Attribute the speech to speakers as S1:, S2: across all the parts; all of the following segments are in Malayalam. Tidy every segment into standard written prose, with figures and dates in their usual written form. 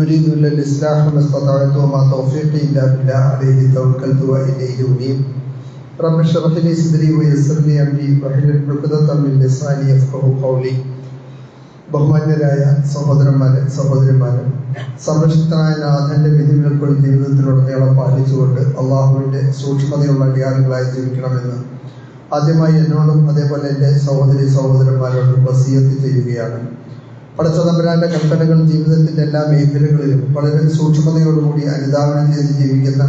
S1: أريد إلا الإصلاح ما استطعت وما توفيقي إلا بالله عليه توكلت وإليه أنيب رب اشرح لي صدري ويسر لي أمري واحلل عقدة من لساني يفقهوا قولي. ബഹുമാന്യരായ സഹോദരന്മാരെ, സർവശക്തനായ നാഥന്റെ വിധിവിലക്കുകൾ ജീവിതത്തിലുടനീളം പാലിച്ചുകൊണ്ട് അള്ളാഹുവിന്റെ സൂക്ഷ്മതയുള്ള അടിയാറുകളായി ജീവിക്കണമെന്ന് ആദ്യമായി എന്നോടും അതേപോലെ എൻ്റെ സഹോദരന്മാരോടും വസിയത്ത് ചെയ്യുകയാണ്. പടച്ചതമ്പുരാന്റെ കൽപ്പനകൾ ജീവിതത്തിന്റെ എല്ലാ മേഖലകളിലും വളരെ സൂക്ഷ്മതയോടുകൂടി അനുധാവനം ചെയ്ത് ജീവിക്കുന്ന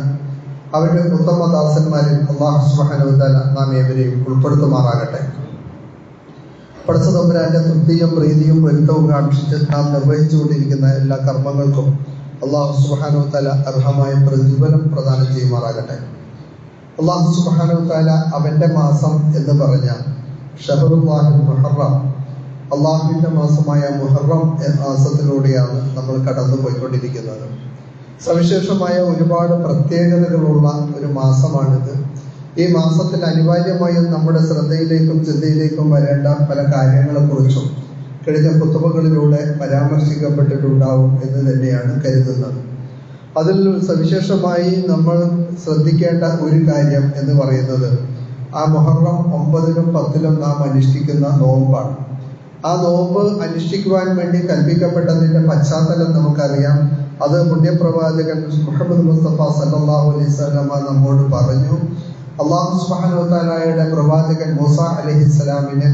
S1: അവരുടെ ഉത്തമ ദാസന്മാരിൽ അല്ലാഹു സുബ്ഹാനഹു വ തആല നാം ഏവരെയും ഉൾപ്പെടുത്തുമാറാകട്ടെ. പടച്ചതമ്പുരാന്റെ തൃപ്തിയും പ്രീതിയും പൊരുത്തവും കാക്ഷിച്ച് നാം നിർവഹിച്ചുകൊണ്ടിരിക്കുന്ന എല്ലാ കർമ്മങ്ങൾക്കും അല്ലാഹു സുബ്ഹാനഹു വ തആല അർഹമായ പ്രതിഫലം പ്രദാനം ചെയ്യുമാറാകട്ടെ. അല്ലാഹു സുബ്ഹാനഹു വ തആല അവന്റെ മാസം എന്ന് പറഞ്ഞ ഷഹറുല്ലാഹിൽ മുഹറം, അള്ളാഹുവിന്റെ മാസമായ മുഹറം എന്ന മാസത്തിലൂടെയാണ് നമ്മൾ കടന്നു പോയിക്കൊണ്ടിരിക്കുന്നത്. സവിശേഷമായ ഒരുപാട് പ്രത്യേകതകളുള്ള ഒരു മാസമാണിത്. ഈ മാസത്തിൽ അനിവാര്യമായും നമ്മുടെ ശ്രദ്ധയിലേക്കും ചിന്തയിലേക്കും വരേണ്ട പല കാര്യങ്ങളെക്കുറിച്ചും കഴിഞ്ഞ ഖുതുബകളിലൂടെ പരാമർശിക്കപ്പെട്ടിട്ടുണ്ടാവും എന്ന് തന്നെയാണ് കരുതുന്നത്. അതിൽ സവിശേഷമായി നമ്മൾ ശ്രദ്ധിക്കേണ്ട ഒരു കാര്യം എന്ന് പറയുന്നത് ആ മുഹറം 9-നും 10-നും നാം അനുഷ്ഠിക്കുന്ന നോമ്പാണ്. ആ നോമ്പ് അനുഷ്ഠിക്കുവാൻ വേണ്ടി കൽപ്പിക്കപ്പെട്ടതിന്റെ പശ്ചാത്തലം നമുക്കറിയാം. അത് പുണ്യപ്രവാചകൻ മുഹമ്മദ് മുസ്തഫ സല്ലല്ലാഹു അലൈഹി വസല്ലം നമ്മോട് പറഞ്ഞു. അല്ലാഹു സുബ്ഹാനഹു വ തആലയുടെ പ്രവാചകൻ മൂസ അലൈഹിസ്സലാമിനെ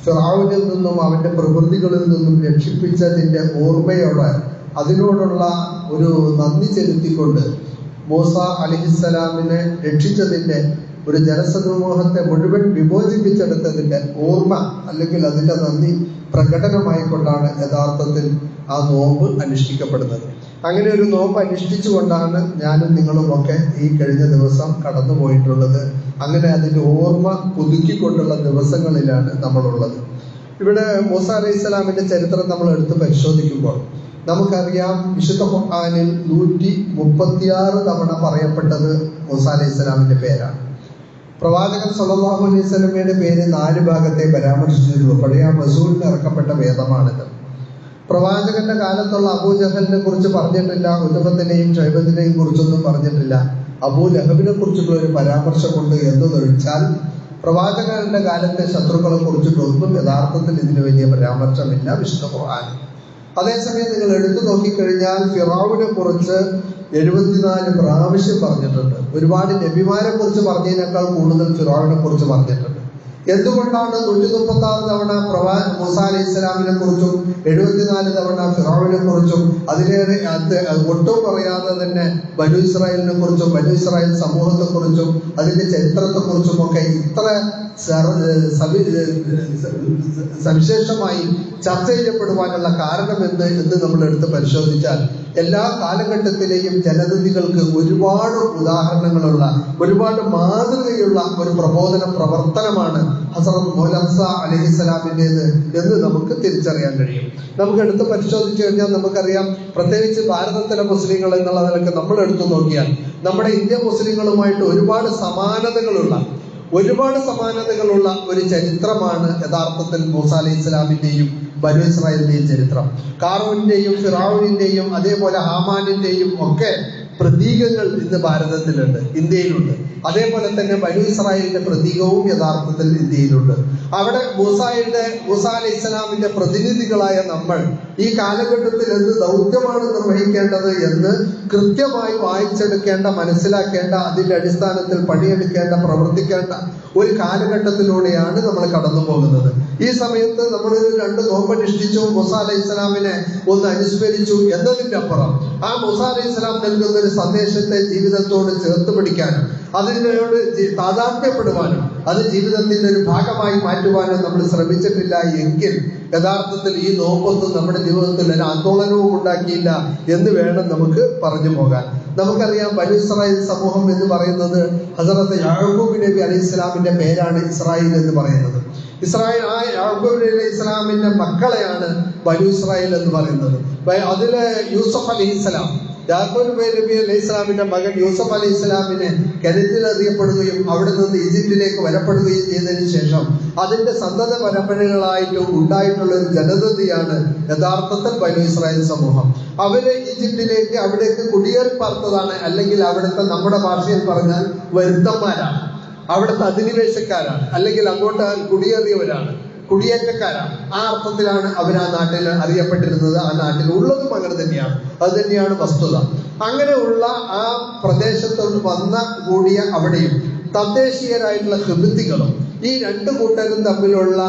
S1: ഫിർഔനിൽ നിന്നും അവന്റെ പ്രവൃത്തികളിൽ നിന്നും രക്ഷിപ്പിച്ചതിന്റെ ഓർമ്മയോടെ അതിനോടുള്ള ഒരു നന്ദി ചെലുത്തിക്കൊണ്ട് മൂസ അലൈഹിസ്സലാമിനെ രക്ഷിച്ചതിന്റെ ഒരു ജനസമൂഹത്തെ മുഴുവൻ വിമോചിപ്പിച്ചെടുത്തതിന്റെ ഓർമ്മ അല്ലെങ്കിൽ അതിന്റെ നന്ദി പ്രകടനമായിക്കൊണ്ടാണ് യഥാർത്ഥത്തിൽ ആ നോമ്പ് അനുഷ്ഠിക്കപ്പെടുന്നത്. അങ്ങനെ ഒരു നോമ്പ് അനുഷ്ഠിച്ചുകൊണ്ടാണ് ഞാനും നിങ്ങളുമൊക്കെ ഈ കഴിഞ്ഞ ദിവസം കടന്നു പോയിട്ടുള്ളത്. അങ്ങനെ അതിന്റെ ഓർമ്മ പുതുക്കിക്കൊണ്ടുള്ള ദിവസങ്ങളിലാണ് നമ്മളുള്ളത്. ഇവിടെ മൂസ അലൈഹിസ്സലാമിന്റെ ചരിത്രം നമ്മൾ എടുത്ത് പരിശോധിക്കുമ്പോൾ നമുക്കറിയാം, വിശുദ്ധ ഖുർആനിൽ 136 തവണ പറയപ്പെട്ടത് മൂസ അലൈഹിസ്സലാമിന്റെ പേരാണ്. പ്രവാചകൻ സല്ലല്ലാഹു അലൈഹി വസല്ലമയുടെ പേര് 4 ഭാഗത്തെ പരാമർശിച്ചിട്ടുള്ളൂ. പഴയ റസൂലിന് ഇറക്കപ്പെട്ട വേദമാണിത്. പ്രവാചകന്റെ കാലത്തുള്ള അബൂജഹലിനെ കുറിച്ച് പറഞ്ഞിട്ടില്ല, ഉത്ബത്തിനെയും ഷൈബത്തിനെയും കുറിച്ചൊന്നും പറഞ്ഞിട്ടില്ല. അബൂലഹബിനെ കുറിച്ചുള്ള ഒരു പരാമർശമുണ്ട് എന്നതൊഴിച്ചാൽ പ്രവാചകന്റെ കാലത്തെ ശത്രുക്കളെ കുറിച്ചിട്ടൊന്നും യഥാർത്ഥത്തിൽ ഇതിന് വലിയ പരാമർശമില്ല വിശുദ്ധ ഖുർആനിൽ. അതേസമയം നിങ്ങൾ എടുത്തു നോക്കിക്കഴിഞ്ഞാൽ ഫിറഔനെ കുറിച്ച് 74 പ്രാവശ്യം പറഞ്ഞിട്ടുണ്ട്. ഒരുപാട് നബിമാരെ കുറിച്ച് പറഞ്ഞതിനേക്കാൾ കൂടുതൽ ഫിറഔനെ കുറിച്ച് പറഞ്ഞിട്ടുണ്ട്. എന്തുകൊണ്ടാണ് 136 തവണ മൂസ അലൈഹിസ്സലാമിനെ കുറിച്ചും 74 തവണ ഫിറഔനെ കുറിച്ചും അതിലേറെ ഒട്ടും പറയാതെ തന്നെ ബനു ഇസ്രായേലിനെ കുറിച്ചും ബനു ഇസ്രായേൽ സമൂഹത്തെ കുറിച്ചും അതിന്റെ ചരിത്രത്തെ കുറിച്ചും ഒക്കെ ഇത്ര സവിശേഷമായി ചർച്ച ചെയ്യപ്പെടുവാനുള്ള കാരണം എന്ന് നമ്മൾ എടുത്ത് പരിശോധിച്ചാൽ എല്ലാ കാലഘട്ടത്തിലെയും ജനതതികൾക്ക് ഒരുപാട് ഉദാഹരണങ്ങളുള്ള ഒരുപാട് മാതൃകയുള്ള ഒരു പ്രബോധന പ്രവർത്തനമാണ് ഹസ്രത്ത് മൂസ അലൈഹിസ്സലാമിൻ്റെത് എന്ന് നമുക്ക് തിരിച്ചറിയാൻ കഴിയും. നമുക്ക് എടുത്ത് പരിശോധിച്ചു കഴിഞ്ഞാൽ നമുക്കറിയാം, പ്രത്യേകിച്ച് ഭാരതത്തിലെ മുസ്ലിങ്ങൾ എന്നുള്ള നിലക്ക് നമ്മൾ എടുത്തു നോക്കിയാൽ നമ്മുടെ ഇന്ത്യൻ മുസ്ലിങ്ങളുമായിട്ട് ഒരുപാട് സമാനതകളുള്ള ഒരു ചരിത്രമാണ് യഥാർത്ഥത്തിൽ മൂസ അലൈഹിസ്സലാമിന്റെയും ബനു ഇസ്രായേലിന്റെയും ചരിത്രം. കാറൂന്റെയും ഫിറഔനിന്റെയും അതേപോലെ ഹാമാനിന്റെയും ഒക്കെ പ്രതീകങ്ങൾ ഇന്ന് ഭാരതത്തിലുണ്ട്, ഇന്ത്യയിലുണ്ട്. അതേപോലെ തന്നെ ബനു ഇസ്രായേലിന്റെ പ്രതീകവും യഥാർത്ഥത്തിൽ ഇന്ത്യയിലുണ്ട്. അവിടെ മൂസ അലൈഹിസ്സലാമിന്റെ പ്രതിനിധികളായ നമ്മൾ ഈ കാലഘട്ടത്തിൽ എന്ത് ദൗത്യമാണ് നിർവഹിക്കേണ്ടത് എന്ന് കൃത്യമായി വായിച്ചെടുക്കേണ്ട, മനസ്സിലാക്കേണ്ട, അതിന്റെ അടിസ്ഥാനത്തിൽ പണിയെടുക്കേണ്ട, പ്രവർത്തിക്കേണ്ട ഒരു കാലഘട്ടത്തിലൂടെയാണ് നമ്മൾ കടന്നു പോകുന്നത്. ഈ സമയത്ത് നമ്മൾ 2 നോമ്പനുഷ്ഠിച്ചു, മൂസ അലൈഹിസ്സലാമിനെ ഒന്ന് അനുസ്മരിച്ചു എന്നതിന്റെ അപ്പുറം ആ മൂസ അലൈഹിസ്സലാം നൽകുന്ന ഒരു സന്ദേശത്തെ ജീവിതത്തോട് ചേർത്ത് പിടിക്കാനും അതിനോട് താതാത്മ്യപ്പെടുവാനും അത് ജീവിതത്തിന്റെ ഒരു ഭാഗമായി മാറ്റുവാനും നമ്മൾ ശ്രമിച്ചിട്ടില്ല എങ്കിൽ യഥാർത്ഥത്തിൽ ഈ നോമ്പൊന്നും നമ്മുടെ ജീവിതത്തിൽ ഒരു ആന്തോളനവും ഉണ്ടാക്കിയില്ല എന്ന് വേണം നമുക്ക് പറഞ്ഞു പോകാൻ. നമുക്കറിയാം, ബനു ഇസ്രായേൽ സമൂഹം എന്ന് പറയുന്നത് ഹസ്രത്ത് യാക്കൂബ് നബി അലൈഹി ഇസ്ലാമിന്റെ പേരാണ് ഇസ്രായേൽ എന്ന് പറയുന്നത്. യാക്കൂബ് നബി അലൈഹി ഇസ്ലാമിന്റെ മക്കളെയാണ് ബനു ഇസ്രായേൽ എന്ന് പറയുന്നത്. അതില് യൂസഫ് അലൈഹിസ്സലാം, യാക്കൂബ് നബി അലൈഹി ഇസ്ലാമിന്റെ മകൻ യൂസഫ് അലൈഹി ഇസ്ലാമിനെ കിണറ്റിലെറിയപ്പെടുകയും അവിടെ നിന്ന് ഈജിപ്തിലേക്ക് വരപ്പെടുകയും ചെയ്തതിനു ശേഷം അതിന്റെ സന്തത പരമ്പരകളായിട്ട് ഉണ്ടായിട്ടുള്ള ഒരു ജനതയാണ് യഥാർത്ഥത്തിൽ ബനു ഇസ്രായേൽ സമൂഹം. അവര് ഈജിപ്തിലേക്ക് അവിടേക്ക് കുടിയേറി പാർത്തതാണ്, അല്ലെങ്കിൽ അവിടുത്തെ നമ്മുടെ ഭാഷയിൽ പറഞ്ഞാൽ വരുത്തന്മാരാണ്, അവിടുത്തെ അധിനിവേശക്കാരാണ്, അല്ലെങ്കിൽ അങ്ങോട്ട് കുടിയേറിയവരാണ്, കുടിയേറ്റക്കാരാണ്. ആ അർത്ഥത്തിലാണ് അവർ ആ നാട്ടിൽ അറിയപ്പെട്ടിരുന്നത്. ആ നാട്ടിൽ ഉള്ളതും അങ്ങനെ തന്നെയാണ്. അത് തന്നെയാണ് വസ്തുത. അങ്ങനെയുള്ള ആ പ്രദേശത്തോട് വന്ന കൂടിയ അവിടെയും തദ്ദേശീയരായിട്ടുള്ള ഖിബ്തികളും ഈ രണ്ടു കൂട്ടരും തമ്മിലുള്ള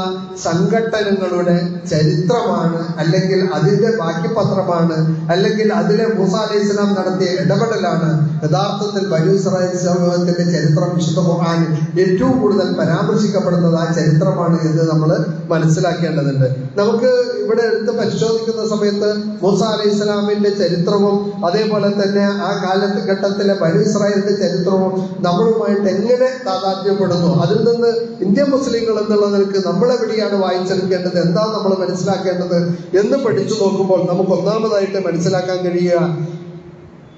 S1: സംഘട്ടനങ്ങളുടെ ചരിത്രമാണ്, അല്ലെങ്കിൽ അതിന്റെ ബാക്കിപത്രമാണ്, അല്ലെങ്കിൽ അതിലെ മൂസ അലൈഹി സ്വലാം നടത്തിയ ഇടപെടലാണ് യഥാർത്ഥത്തിൽ ബനൂ ഇസ്രായേൽ സമൂഹത്തിന്റെ ചരിത്രം വിശുദ്ധ ഖുർആനിൽ ഏറ്റവും കൂടുതൽ പരാമർശിക്കപ്പെടുന്നത് ആ ചരിത്രമാണ് എന്ന് നമ്മൾ മനസ്സിലാക്കേണ്ടതുണ്ട്. നമുക്ക് ഇവിടെ എടുത്ത് പരിശോധിക്കുന്ന സമയത്ത് മൂസ അലൈഹി സ്വലാമിന്റെ ചരിത്രവും അതേപോലെ തന്നെ ആ കാലഘട്ടത്തിലെ ബനൂ ഇസ്രായേലിന്റെ ചരിത്രവും നമ്മളുമായിട്ട് എങ്ങനെ താതാത്മ്യപ്പെടുന്നു, അതിൽ നിന്ന് ഇന്ത്യൻ മുസ്ലിങ്ങൾ എന്നുള്ള നിലക്ക് നമ്മളെവിടെയാണ് വായിച്ചെടുക്കേണ്ടത്, എന്താ നമ്മൾ മനസ്സിലാക്കേണ്ടത് എന്ന് പഠിച്ചു നോക്കുമ്പോൾ നമുക്ക് ഒന്നാമതായിട്ട് മനസ്സിലാക്കാൻ കഴിയുക,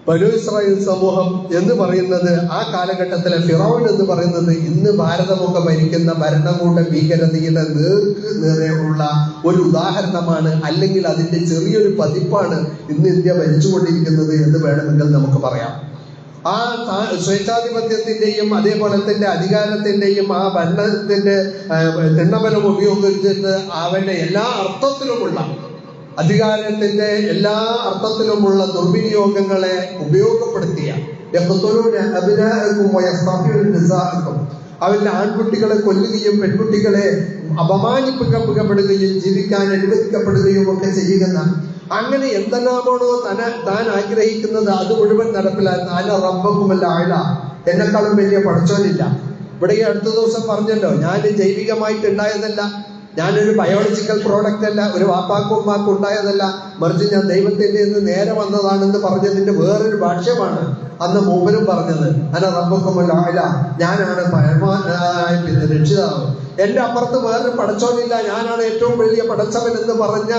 S1: ബനൂ ഇസ്രായേൽ സമൂഹം എന്ന് പറയുന്നത് ആ കാലഘട്ടത്തിലെ ഫിറഔൻ എന്ന് പറയുന്നത് ഇന്ന് ഭാരതമൊക്കെ ഭരിക്കുന്ന ഭരണകൂട ഭീകരതയുടെ നേരെയുള്ള ഒരു ഉദാഹരണമാണ്, അല്ലെങ്കിൽ അതിന്റെ ചെറിയൊരു പതിപ്പാണ് ഇന്ന് ഇന്ത്യ ഭരിച്ചുകൊണ്ടിരിക്കുന്നത് എന്ന് വേണമെങ്കിൽ നമുക്ക് പറയാം. ആ സ്വേച്ഛാധിപത്യത്തിന്റെയും അതേപോലെ തന്നെ അധികാരത്തിന്റെയും ആ ഭരണത്തിന്റെ തിണ്ണബലം ഉപയോഗിച്ചിട്ട് അവന്റെ എല്ലാ അർത്ഥത്തിലുമുള്ള അധികാരത്തിന്റെ എല്ലാ അർത്ഥത്തിലുമുള്ള ദുർവിനിയോഗങ്ങളെ ഉപയോഗപ്പെടുത്തിയ അവന്റെ ആൺകുട്ടികളെ കൊല്ലുകയും പെൺകുട്ടികളെ അപമാനിപ്പിക്കപ്പെടുകയും ജീവിക്കാൻ അനുവദിക്കപ്പെടുകയും ഒക്കെ ചെയ്യുന്ന, അങ്ങനെ എന്തെല്ലാമാണോ താൻ ആഗ്രഹിക്കുന്നത് അത് മുഴുവൻ നടപ്പിലാക്കുന്ന ആല റബ്ബക്കുമല്ല ആഴ, എന്നെക്കാളും വലിയ പഠിച്ചോനില്ല. ഇവിടെ ഈ അടുത്ത ദിവസം പറഞ്ഞല്ലോ, ഞാൻ ജൈവികമായിട്ട് ഉണ്ടായതല്ല, ഞാനൊരു ബയോളജിക്കൽ പ്രോഡക്റ്റ് അല്ല, ഒരു വാപ്പാക്കും ഉമ്മാക്കും ഉണ്ടായതല്ല, മറിച്ച് ഞാൻ ദൈവത്തിന്റെ നിന്ന് നേരെ വന്നതാണെന്ന് പറഞ്ഞതിന്റെ വേറൊരു ഭാഷ്യമാണ് അന്ന് മൂപ്പരും പറഞ്ഞത്. അന റബ്ബക്കുമല്ല ആഴ, ഞാനാണ് പരമായ രക്ഷിതാവ്, എന്റെ അപ്പുറത്ത് വേറൊരു പടച്ചോനില്ല, ഞാനാണ് ഏറ്റവും വലിയ പടച്ചവൻ എന്ന് പറഞ്ഞ,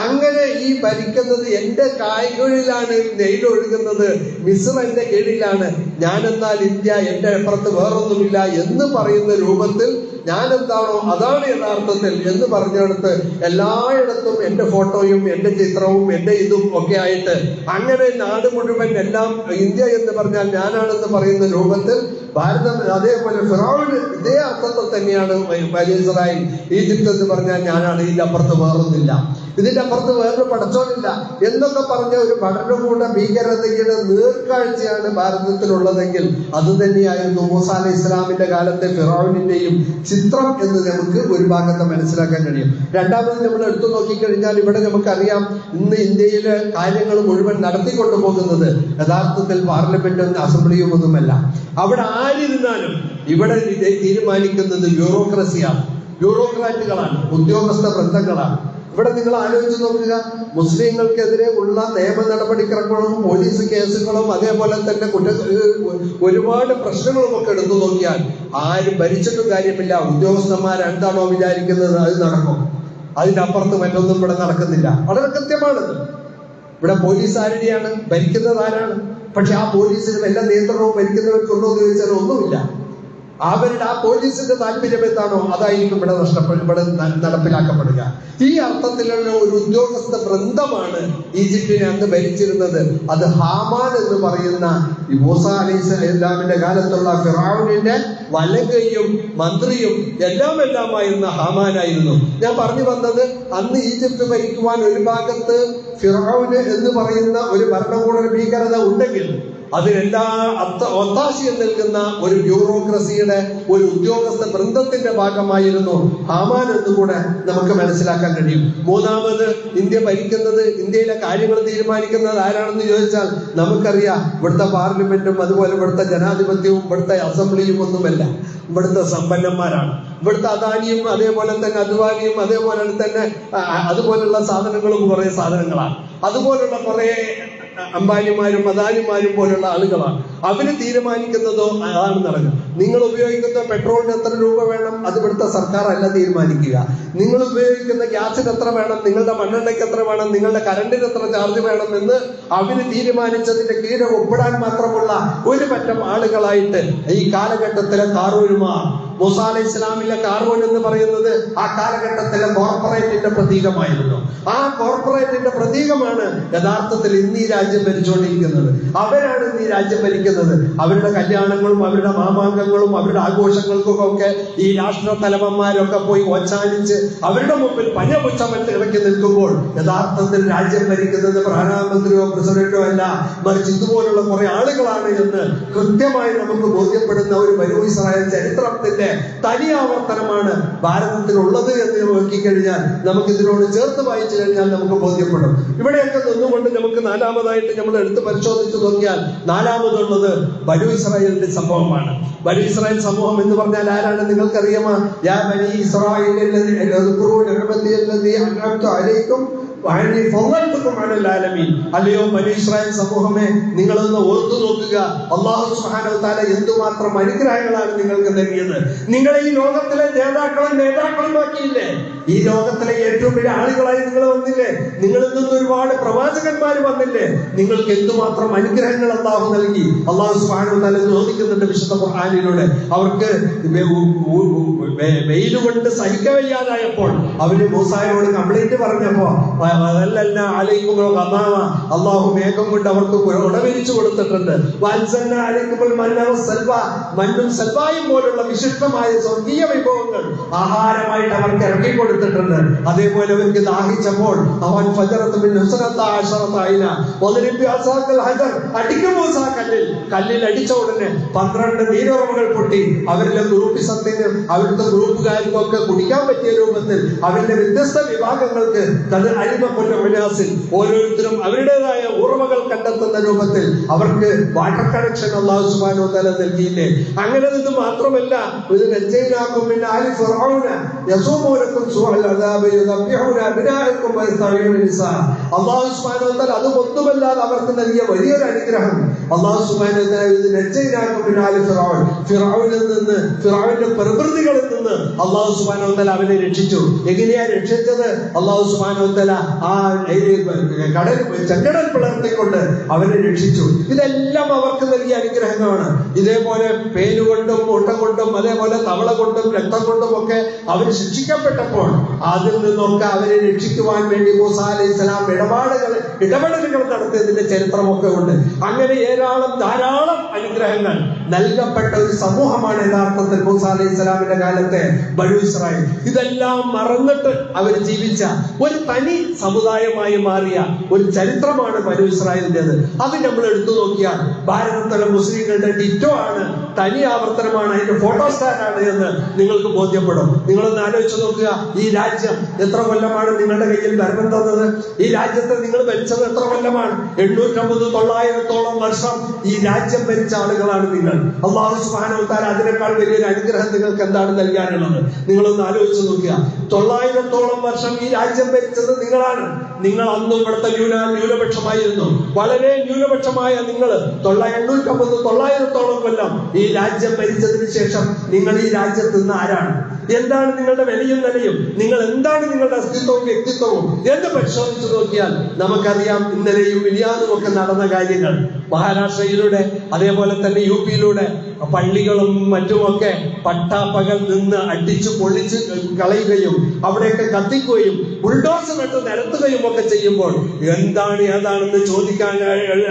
S1: അങ്ങനെ ഈ ഭരിക്കുന്നത് എന്റെ കായ്കളിലാണ് നെയ്തൊഴുകുന്നത്, മിസ്ർ എന്റെ കീഴിലാണ്, ഞാനെന്നാൽ ഇന്ത്യ എന്റെ അപ്പുറത്ത് വേറൊന്നുമില്ല എന്ന് പറയുന്ന രൂപത്തിൽ ഞാൻ എന്താണോ അതാണ് യഥാർത്ഥത്തിൽ എന്ന് പറഞ്ഞെടുത്ത് എല്ലായിടത്തും എന്റെ ഫോട്ടോയും എന്റെ ചിത്രവും എന്റെ ഇതും ഒക്കെ ആയിട്ട് അങ്ങനെ നാട് മുഴുവൻ എല്ലാം ഇന്ത്യ എന്ന് പറഞ്ഞാൽ ഞാനാണെന്ന് പറയുന്ന രൂപത്തിൽ ഭാരതം, അതേപോലെ ഫിറഔന് ഇതേ അർത്ഥത്തിൽ തന്നെയാണ് ബനൂ ഇസ്രായേൽ, ഈജിപ്ത് എന്ന് പറഞ്ഞാൽ ഞാനാണ്, ഇതിന്റെ അപ്പുറത്ത് വേറൊന്നില്ല, ഇതിന്റെ അപ്പുറത്ത് വേറൊരു പടച്ചോനില്ല എന്നൊക്കെ പറഞ്ഞ ഒരു ഭരണകൂട ഭീകരതയുടെ നേർക്കാഴ്ചയാണ് ഭാരതത്തിലുള്ളതെങ്കിൽ അത് തന്നെയായിരുന്നു മൂസ അലൈഹി ഇസ്ലാമിന്റെ കാലത്തെ ഫിറഔനിന്റെയും ചിത്രം എന്ന് നമുക്ക് ഒരു ഭാഗത്ത് മനസ്സിലാക്കാൻ കഴിയും. രണ്ടാമത് നമ്മൾ എടുത്തു നോക്കിക്കഴിഞ്ഞാൽ ഇവിടെ നമുക്കറിയാം, ഇന്ന് ഇന്ത്യയിലെ കാര്യങ്ങൾ മുഴുവൻ നടത്തിക്കൊണ്ടു പോകുന്നത് യഥാർത്ഥത്തിൽ പാർലമെന്റും അസംബ്ലിയും ഒന്നുമല്ല. അവിടെ ആരിരുന്നാലും ഇവിടെ തീരുമാനിക്കുന്നത് ബ്യൂറോക്രസിയാണ്, ബ്യൂറോക്രാറ്റുകളാണ്, ഉദ്യോഗസ്ഥ വൃന്ദങ്ങളാണ്. ഇവിടെ നിങ്ങൾ ആലോചിച്ച് നോക്കുക, മുസ്ലിങ്ങൾക്കെതിരെ ഉള്ള നിയമ നടപടിക്രമങ്ങളും പോലീസ് കേസുകളും അതേപോലെ തന്നെ ഒരുപാട് പ്രശ്നങ്ങളും ഒക്കെ എടുത്തു നോക്കിയാൽ ആരും ഭരിച്ചിട്ടും കാര്യമില്ല. ഉദ്യോഗസ്ഥന്മാർ എന്താണോ വിചാരിക്കുന്നത് അത് നടക്കും, അതിനപ്പുറത്ത് മറ്റൊന്നും ഇവിടെ നടക്കുന്നില്ല. വളരെ കൃത്യമാണത്. ഇവിടെ പോലീസ് ആരുടെയാണ്, ഭരിക്കുന്നത് ആരാണ്? പക്ഷെ ആ പോലീസിന് എല്ലാ നിയന്ത്രണവും ഭരിക്കുന്നവർക്കുണ്ടോ എന്ന് ചോദിച്ചാൽ ഒന്നുമില്ല. അവരുടെ ആ പോലീസിന്റെ താല്പര്യം എന്താണോ അതായിരിക്കും ഇവിടെ നടപ്പിലാക്കപ്പെടുക. ഈ അർത്ഥത്തിലുള്ള ഒരു ഉദ്യോഗസ്ഥ വൃന്ദമാണ് ഈജിപ്തിനെ അന്ന് ഭരിച്ചിരുന്നത്. അത് ഹാമാൻ എന്ന് പറയുന്ന മൂസ അലൈഹിസ്സലാമിന്റെ കാലത്തുള്ള ഫിറഔനിന്റെ വലങ്കയും മന്ത്രിയും എല്ലാമായിരുന്ന ഹാമാനായിരുന്നു. ഞാൻ പറഞ്ഞു വന്നത്, അന്ന് ഈജിപ്ത് ഭരിക്കുവാൻ ഒരു ഭാഗത്ത് ഫിറഔന് എന്ന് പറയുന്ന ഒരു ഭരണകൂട ഭീകരത ഉണ്ടെങ്കിൽ അതിനെല്ലാ ഒത്താശയം നൽകുന്ന ഒരു ബ്യൂറോക്രസിയുടെ ഒരു ഉദ്യോഗസ്ഥ വൃന്ദത്തിന്റെ ഭാഗമായിരുന്നു ഹാമാൻ എന്നുകൂടെ നമുക്ക് മനസ്സിലാക്കാൻ കഴിയും. മൂന്നാമത് ഇന്ത്യ ഭരിക്കുന്നത്, ഇന്ത്യയിലെ കാര്യങ്ങൾ തീരുമാനിക്കുന്നത് ആരാണെന്ന് ചോദിച്ചാൽ നമുക്കറിയാം, ഇവിടുത്തെ പാർലമെന്റും അതുപോലെ ഇവിടുത്തെ ജനാധിപത്യവും ഇവിടുത്തെ അസംബ്ലിയും ഒന്നുമല്ല, ഇവിടുത്തെ സമ്പന്നന്മാരാണ്. ഇവിടുത്തെ അദാനിയും അതേപോലെ തന്നെ അദ്വാനിയും അതേപോലെ തന്നെ അതുപോലുള്ള സാധനങ്ങളും കുറെ സാധനങ്ങളാണ്. അതുപോലുള്ള കുറെ അംബാനിമാരും അദാനിമാരും പോലുള്ള ആളുകളാണ്. അവര് തീരുമാനിക്കുന്നതോ അതാണ് നടക്കുക. നിങ്ങൾ ഉപയോഗിക്കുന്ന പെട്രോളിന് എത്ര രൂപ വേണം, അത് ഇവിടുത്തെ സർക്കാർ അല്ല തീരുമാനിക്കുക. നിങ്ങൾ ഉപയോഗിക്കുന്ന ഗ്യാസിന് എത്ര വേണം, നിങ്ങളുടെ മണ്ണെണ്ണയ്ക്ക് എത്ര വേണം, നിങ്ങളുടെ കറണ്ടിന് എത്ര ചാർജ് വേണം എന്ന് അവര് തീരുമാനിച്ചതിന്റെ കീഴിൽ ഒപ്പിടാൻ മാത്രമുള്ള ഒരു പറ്റം ആളുകളായിട്ട് ഈ കാലഘട്ടത്തിലെ കാറൂരുമാർ,
S2: മൂസ അലൈഹി ഇസ്ലാമിലെ കാർവോൻ എന്ന് പറയുന്നത് ആ കാലഘട്ടത്തിലെ കോർപ്പറേറ്റിന്റെ പ്രതീകമായിരുന്നു. ആ കോർപ്പറേറ്റിന്റെ പ്രതീകമാണ് യഥാർത്ഥത്തിൽ ഇന്ന് ഈ രാജ്യം ഭരിച്ചുകൊണ്ടിരിക്കുന്നത്. അവരാണ് ഇന്ന് ഈ രാജ്യം ഭരിക്കുന്നത്. അവരുടെ കല്യാണങ്ങളും അവരുടെ മാമാങ്കങ്ങളും അവരുടെ ആഘോഷങ്ങൾക്കും ഒക്കെ ഈ രാഷ്ട്ര തലവന്മാരൊക്കെ പോയി ഓച്ചാനിച്ച് അവരുടെ മുമ്പിൽ പഞ്ഞപുച്ഛമറ്റ് ഇറക്കി നിൽക്കുമ്പോൾ യഥാർത്ഥത്തിൽ രാജ്യം ഭരിക്കുന്നത് പ്രധാനമന്ത്രിയോ പ്രസിഡന്റോ അല്ല, മറിച്ച് ഇതുപോലുള്ള കുറെ ആളുകളാണ് എന്ന് കൃത്യമായി നമുക്ക് ബോധ്യപ്പെടുന്ന ഒരു ബനൂ ഇസ്രായേൽ ചരിത്രത്തിന്റെ തനി ആവർത്തനമാണ് ഭാരതത്തിലുള്ളത് എന്ന് നോക്കിക്കഴിഞ്ഞാൽ നമുക്ക് ഇതിനോട് ചേർത്ത് വായിച്ചു കഴിഞ്ഞാൽ നമുക്ക് ബോധ്യപ്പെടും. ഇവിടെയൊക്കെ നിന്നുകൊണ്ട് നമുക്ക് നാലാമതായിട്ട് നമ്മൾ എടുത്ത് പരിശോധിച്ച് നോക്കിയാൽ നാലാമതുള്ളത് ബനൂ ഇസ്രായേലിന്റെ സംഭവമാണ്. ബനൂ ഇസ്രായേൽ സമൂഹം എന്ന് പറഞ്ഞാൽ ആരാണ് നിങ്ങൾക്കറിയാമോ? യാ ബനീ ഇസ്രായേൽ അല്ലയോ ബനീ ഇസ്രായേൽ സമൂഹമേ, നിങ്ങളൊന്ന് ഓർത്തു നോക്കുക, അല്ലാഹു സുബ്ഹാനഹു വ തആല എന്തുമാത്രം അനുഗ്രഹങ്ങളാണ് നിങ്ങൾക്ക് നൽകിയത്. നിങ്ങളെ ഈ ലോകത്തിലെ നേതാക്കളുമാക്കിയില്ലേ? ഈ ലോകത്തിലെ ഏറ്റവും വലിയ ആളുകളായി നിങ്ങൾ വന്നില്ലേ? നിങ്ങളിൽ നിന്ന് ഒരുപാട് പ്രവാചകന്മാർ വന്നില്ലേ? നിങ്ങൾക്ക് എന്തുമാത്രം അനുഗ്രഹങ്ങൾ അല്ലാഹു നൽകി. അല്ലാഹു സുബ്ഹാനഹു വ തആല ചോദിക്കുന്നുണ്ട് വിശുദ്ധ ഖുർആനിലൂടെ. അവർക്ക് വെയിലുകൊണ്ട് സഹിക്കവയ്യാതായപ്പോൾ അവര് മൂസായോട് കംപ്ലൈന്റ് പറഞ്ഞപ്പോ അള്ളാഹു മേഘം കൊണ്ട് അവർക്ക് ഉടവിരിച്ചു കൊടുത്തിട്ടുണ്ട്. മണ്ണും സൽവായും പോലുള്ള വിശിഷ്ടമായ സ്വർഗീയ വിഭവങ്ങൾ ആഹാരമായിട്ട് അവർക്ക് ഇറക്കി കൊടുത്തിട്ടുണ്ട്. അതേപോലെ അവർക്ക് ദാഹിച്ചപ്പോൾ അവൻ കല്ലിൽ അടിച്ച ഉടനെ 12 നീരുറവുകൾ പൊട്ടി. അവരുടെ ഗ്രൂപ്പിസത്തിന് അവരുടെ ഗ്രൂപ്പുകാർക്കും ഒക്കെ കുടിക്കാൻ പറ്റിയ രൂപത്തിൽ അവരുടെ വ്യത്യസ്ത വിഭാഗങ്ങൾക്ക് ഓരോരുത്തരും അവരുടേതായ ഉറവകൾ കണ്ടെത്തുന്ന രൂപത്തിൽ അവർക്ക് വാട്ടർ കണക്ഷൻ അല്ലാഹു സുബ്ഹാനഹു വ തആല നൽകിയില്ലേ? അങ്ങനെ ഇത് മാത്രമല്ല, അല്ലാഹു സുബ്ഹാനഹു വ തആല അത് ഒന്നുമല്ലാതെ അവർക്ക് നൽകിയ വലിയൊരു അനുഗ്രഹം. അല്ലാഹു സുബ്ഹാനഹു വ തആല ഫിർഔനിൽ നിന്ന്, ഫിർഔന്റെ പ്രവൃത്തികളിൽ നിന്ന് അല്ലാഹു സുബ്ഹാനഹു വ തആല അവനെ രക്ഷിച്ചു. എങ്ങനെയാ രക്ഷിച്ചത്? അല്ലാഹു സുബ്ഹാനഹു വ തആല ആ ചെങ്കടൽ പിളർത്തിക്കൊണ്ട് അവനെ രക്ഷിച്ചു. ഇതെല്ലാം അവർക്ക് നൽകിയ അനുഗ്രഹങ്ങളാണ്. ഇതേപോലെ പേനുകൊണ്ടും മുട്ട കൊണ്ടും അതേപോലെ തവള കൊണ്ടും രക്തം കൊണ്ടും ഒക്കെ അവർ ശിക്ഷിക്കപ്പെട്ടപ്പോൾ അതിൽ നിന്നൊക്കെ അവരെ രക്ഷിക്കുവാൻ വേണ്ടി മൂസ അലൈഹി സ്വലാം ഇടപെടലുകൾ നടത്തിയതിന്റെ ചരിത്രമൊക്കെ ഉണ്ട്. അങ്ങനെ ധാരാളം അനുഗ്രഹങ്ങൾ നൽകപ്പെട്ട ഒരു സമൂഹമാണ് യഥാർത്ഥത്തിൽ മൂസ അലൈഹി സ്വലാമിന്റെ കാലത്തെ ബനൂ ഇസ്രായേൽ. ഇതെല്ലാം മറന്നിട്ട് അവർ ജീവിച്ച ഒരു തനി സമുദായമായി മാറിയ ഒരു ചരിത്രമാണ് ബനൂ ഇസ്രായേലിന്റേത്. അത് നമ്മൾ എടുത്തു നോക്കിയാൽ ഭാരതത്തിലെ മുസ്ലിങ്ങളുടെ ഡിറ്റോ ആണ്, തനി ആവർത്തനമാണ്, അതിന്റെ ഫോട്ടോസ്റ്റാറ്റാണ് എന്ന് നിങ്ങൾക്ക് ബോധ്യപ്പെടും. നിങ്ങളൊന്ന് ആലോചിച്ച് നോക്കുക, ഈ രാജ്യം എത്ര കൊല്ലമാണ് നിങ്ങളുടെ കയ്യിൽ ഭരണം തന്നത്? ഈ രാജ്യത്തെ നിങ്ങൾ ഭരിച്ചത് എത്ര കൊല്ലമാണ്? 850-900 വർഷം ഈ രാജ്യം ഭരിച്ച ആളുകളാണ് നിങ്ങൾ. അല്ലാഹു സുബ്ഹാനഹു വ തആല അതിനേക്കാൾ വലിയൊരു അനുഗ്രഹം നിങ്ങൾക്ക് എന്താണ് നൽകാനുള്ളത്? നിങ്ങളൊന്ന് ആലോചിച്ച് നോക്കുക. 900 വർഷം ഈ രാജ്യം ഭരിച്ചത് നിങ്ങളാണ്. നിങ്ങൾ അന്നും ഇവിടുത്തെ ന്യൂനപക്ഷമായിരുന്നു. വളരെ ന്യൂനപക്ഷമായ നിങ്ങൾ 850-900 കൊല്ലം ഈ രാജ്യം ഭരിച്ചതിന് ശേഷം നിങ്ങൾ ഈ രാജ്യത്ത് നിന്ന് ആരാണ്? എന്താണ് നിങ്ങളുടെ വിലയും നിലയും? നിങ്ങൾ എന്താണ് നിങ്ങളുടെ അസ്തിത്വവും വ്യക്തിത്വവും എന്ന് പരിശോധിച്ചു നോക്കിയാൽ നമുക്കറിയാം ഇന്നലെയും മിനിയാന്നും ഒക്കെ നടന്ന കാര്യങ്ങൾ. മഹാരാഷ്ട്രയിലൂടെ അതേപോലെ തന്നെ യുപിയിലൂടെ പള്ളികളും മറ്റുമൊക്കെ പട്ടാപ്പകൽ നിന്ന് അടിച്ചു പൊളിച്ച് കളയുകയും അവിടെയൊക്കെ കത്തിക്കുകയും ബുൾഡോസർ ഇട്ട് നിരത്തുകയും ഒക്കെ ചെയ്യുമ്പോൾ എന്താണ് ഏതാണെന്ന് ചോദിക്കാൻ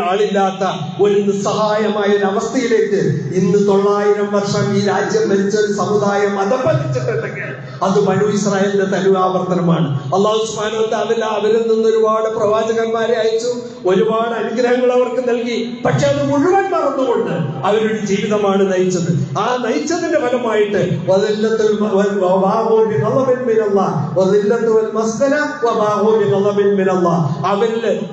S2: ആളില്ലാത്ത ഒരു നിസ്സഹായമായ ഒരു അവസ്ഥയിലേക്ക് ഇന്ന് 900 വർഷം ഈ രാജ്യം ഭരിച്ച ഒരു സമുദായം അധപ്പതിച്ചിട്ടുണ്ടെങ്കിൽ അത് ബനൂ ഇസ്രായേലിന്റെ തനുവാവർത്തനമാണ്. അല്ലാഹു സുബ്ഹാനഹു വ തആല അവരിൽ നിന്ന് ഒരുപാട് പ്രവാചകന്മാരെ അയച്ചു, ഒരുപാട് അനുഗ്രഹങ്ങൾ അവർക്ക് നൽകി. പക്ഷെ അത് മുഴുവൻ മറന്നുകൊണ്ട് അവരുടെ ജീവിതമാണ് നയിച്ചത്. ആ നയിച്ചതിന്റെ ഫലമായിട്ട് അവരിൽ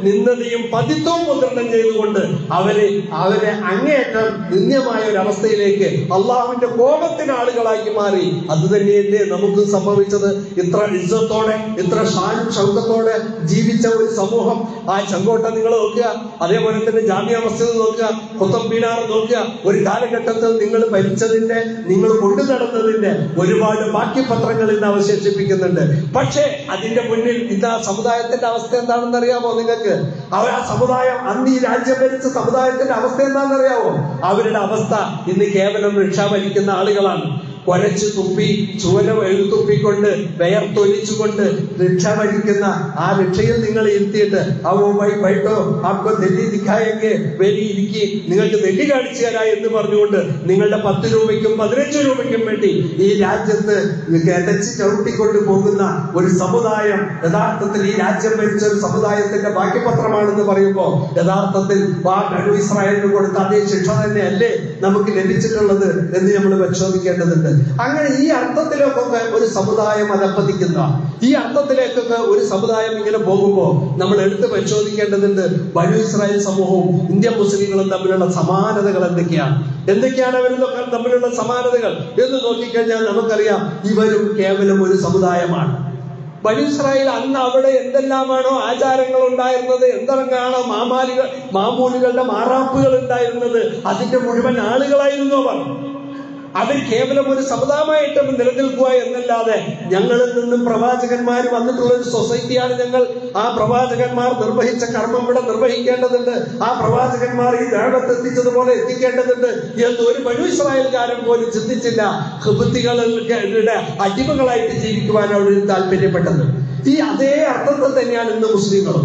S2: നിന്നതയും പതിത്വവും മുദ്രണം ചെയ്തുകൊണ്ട് അവരെ അങ്ങേയറ്റം നിന്ദ്യമായ ഒരു അവസ്ഥയിലേക്ക് അള്ളാഹുവിന്റെ കോപത്തിന് ആളുകളാക്കി മാറി. അത് തന്നെയല്ലേ നമുക്ക് സംഭവിച്ചത്? ഇത്ര ഇസ്സത്തോടെ ഇത്ര ഷാനും ഷൗക്കത്തോടെ ജീവിച്ച ഒരു സമൂഹം. ആ ചെങ്കോട്ട നിങ്ങൾ നോക്കുക, അതേപോലെ തന്നെ ജാമിയ മസ്ജിദ് നോക്കുക, ഖുത്ബ് മിനാർ നോക്കുക. ഒരു കാലഘട്ടത്തിൽ നിങ്ങൾ ഭരിച്ചതിന്റെ, നിങ്ങൾ കൊണ്ടു നടന്നതിന്റെ ഒരുപാട് ബാക്കിപത്രങ്ങൾ ഇന്ന് അവശേഷിപ്പിക്കുന്നുണ്ട്. പക്ഷേ അതിന്റെ മുന്നിൽ ഇന്ന് ആ സമുദായത്തിന്റെ അവസ്ഥ എന്താണെന്ന് അറിയാമോ നിങ്ങൾക്ക്? അവർ ആ സമുദായം അന്ന് ഈ രാജ്യം ഭരിച്ച സമുദായത്തിന്റെ അവസ്ഥ എന്താണെന്ന് അറിയാമോ? അവരുടെ അവസ്ഥ ഇന്ന് കേവലം റിക്ഷ ഭരിക്കുന്ന ആളുകളാണ്. കൊരച്ചു തുപ്പി ചൂല എഴുതുപ്പിക്കൊണ്ട് വിയർത്തൊലിച്ചുകൊണ്ട് റിക്ഷ വലിക്കുന്ന ആ റിക്ഷയിൽ നിങ്ങൾ ഇരുത്തിയിട്ട് ബൈട്ടോ ആപ്കോ നെല്ലി ദിഖായെങ്കിൽ വെരി ഇരിക്കി നിങ്ങൾക്ക് നെല്ലി കാണിച്ചു തരാ എന്ന് പറഞ്ഞുകൊണ്ട് നിങ്ങളുടെ 10 രൂപയ്ക്കും 15 രൂപയ്ക്കും വേണ്ടി ഈ രാജ്യത്ത് കിതച്ച് ചവിട്ടിക്കൊണ്ട് പോകുന്ന ഒരു സമുദായം യഥാർത്ഥത്തിൽ ഈ രാജ്യം ഭരിച്ച ഒരു സമുദായത്തിന്റെ ബാക്കിപത്രമാണെന്ന് പറയുമ്പോൾ യഥാർത്ഥത്തിൽ ബനൂ ഇസ്രായേലിന് കൊടുത്ത അതേ ശിക്ഷ തന്നെയല്ലേ നമുക്ക് ലഭിച്ചിട്ടുള്ളത് എന്ന് നമ്മൾ പരിശോധിക്കേണ്ടതുണ്ട്. അങ്ങനെ ഈ അർത്ഥത്തിലേക്കൊക്കെ ഒരു സമുദായം അധപ്പതിക്കുന്ന, ഈ അർത്ഥത്തിലേക്കൊക്കെ ഒരു സമുദായം ഇങ്ങനെ പോകുമ്പോൾ നമ്മൾ എടുത്ത് പരിശോധിക്കേണ്ടതുണ്ട്. ബനൂ ഇസ്രായേൽ സമൂഹവും ഇന്ത്യൻ മുസ്ലിങ്ങളും തമ്മിലുള്ള സമാനതകൾ എന്തൊക്കെയാണ് അവരിലൊക്കെ തമ്മിലുള്ള സമാനതകൾ എന്ന് നോക്കിക്കഴിഞ്ഞാൽ നമുക്കറിയാം, ഇവരും കേവലം ഒരു സമുദായമാണ്. ബനൂ ഇസ്രായേൽ അന്ന് അവിടെ എന്തെല്ലാമാണോ ആചാരങ്ങൾ ഉണ്ടായിരുന്നത്, എന്തെല്ലാമാണോ മാമൂലുകളുടെ മാറാപ്പുകൾ ഉണ്ടായിരുന്നത്, അതിന്റെ മുഴുവൻ ആളുകളായിരുന്നു അവർ കേവലം ഒരു സമുദായമായിട്ട് നിലനിൽക്കുക എന്നല്ലാതെ ഞങ്ങളിൽ നിന്നും പ്രവാചകന്മാർ വന്നിട്ടുള്ള ഒരു സൊസൈറ്റിയാണ് ഞങ്ങൾ. ആ പ്രവാചകന്മാർ നിർവഹിച്ച കർമ്മം ഇവിടെ നിർവഹിക്കേണ്ടതുണ്ട്. ആ പ്രവാചകന്മാർ ഈ ദഅവത്ത് എത്തിച്ചതുപോലെ എത്തിക്കേണ്ടതുണ്ട് എന്ന് ഒരു ബനൂ ഇസ്രായേൽക്കാരൻ പോലും ചിന്തിച്ചില്ല. ഖുബത്തികളുടെ അടിമകളായിട്ട് ജീവിക്കുവാൻ അവർ താല്പര്യപ്പെട്ടത്. ഈ അതേ അർത്ഥത്തിൽ തന്നെയാണ് ഇന്ന് മുസ്ലിങ്ങൾ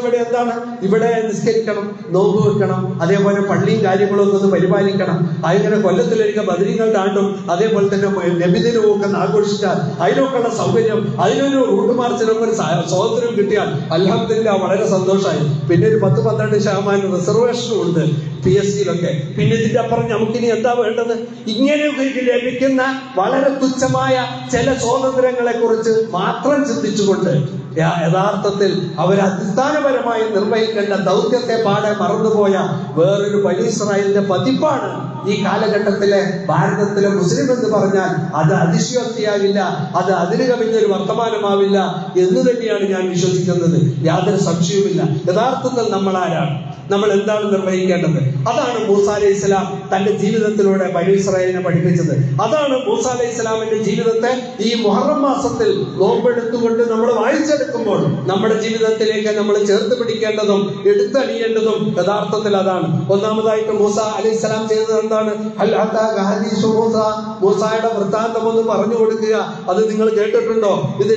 S2: ഇവിടെ എന്താണ്, ഇവിടെ നിസ്കരിക്കണം, നോമ്പ് വെക്കണം, അതേപോലെ പള്ളിയും കാര്യങ്ങളും ഒക്കെ ഒന്ന് പരിപാലിക്കണം. അതിങ്ങനെ കൊല്ലത്തിലൊരിക്കൽ ബദരീങ്ങൾ താണ്ടും അതേപോലെ തന്നെ നബിദിനവും ഒക്കെ ആഘോഷിച്ചാൽ അതിനൊക്കെയുള്ള സൗകര്യം, അതിനൊരു റൂട്ട് മാർച്ചിനൊക്കെ ഒരു സ്വാതന്ത്ര്യം കിട്ടിയാൽ അൽഹംദുലില്ലാഹ് വളരെ സന്തോഷമായി. പിന്നെ ഒരു 10-12% റിസർവേഷനും ഉണ്ട് PSCയിലൊക്കെ. പിന്നെ ഇതിന്റെ അപ്പുറം നമുക്കിനി എന്താ വേണ്ടത്? ഇങ്ങനെ ലഭിക്കുന്ന വളരെ തുച്ഛമായ ചില സ്വാതന്ത്ര്യങ്ങളെ കുറിച്ച് മാത്രം ചിന്തിച്ചുകൊണ്ട് യഥാർത്ഥത്തിൽ അവരടിസ്ഥാനപരമായി നിർവഹിക്കേണ്ട ദൗത്യത്തെ പാടെ മറന്നുപോയ വേറൊരു ബനൂ ഇസ്രായേലിന്റെ പതിപ്പാണ് ഈ കാലഘട്ടത്തിലെ ഭാരതത്തിലെ മുസ്ലിം എന്ന് പറഞ്ഞാൽ അത് അതിശയോക്തിയാകില്ല, അത് അതിന് കവിഞ്ഞൊരു വർത്തമാനമാവില്ല എന്ന് തന്നെയാണ് ഞാൻ വിശ്വസിക്കുന്നത്. യാതൊരു സംശയവുമില്ല. യഥാർത്ഥത്തിൽ നമ്മൾ ആരാണ്, നമ്മൾ എന്താണ് നിർവഹിക്കേണ്ടത്? അതാണ് മൂസാ അലൈഹി ഇസ്ലാം തന്റെ ജീവിതത്തിലൂടെ ബനൂ ഇസ്രായേലിനെ പഠിപ്പിച്ചത്. അതാണ് മൂസാ അലൈഹി ഇസ്ലാമിന്റെ ജീവിതത്തെ ഈ മുഹറം മാസത്തിൽ നോമ്പെടുത്തുകൊണ്ട് നമ്മൾ വായിച്ചെടുക്കുമ്പോൾ നമ്മുടെ ജീവിതത്തിലേക്ക് നമ്മൾ ചേർത്ത് പിടിക്കേണ്ടതും എടുത്തണിയേണ്ടതും യഥാർത്ഥത്തിൽ അതാണ്. ഒന്നാമതായിട്ട് മൂസാ അലൈഹി ഇസ്ലാം ചെയ്തത് എന്താണ്? മൂസായുടെ വൃത്താന്തം ഒന്ന് പറഞ്ഞു കൊടുക്കുക. അത് നിങ്ങൾ കേട്ടിട്ടുണ്ടോ? ഇത്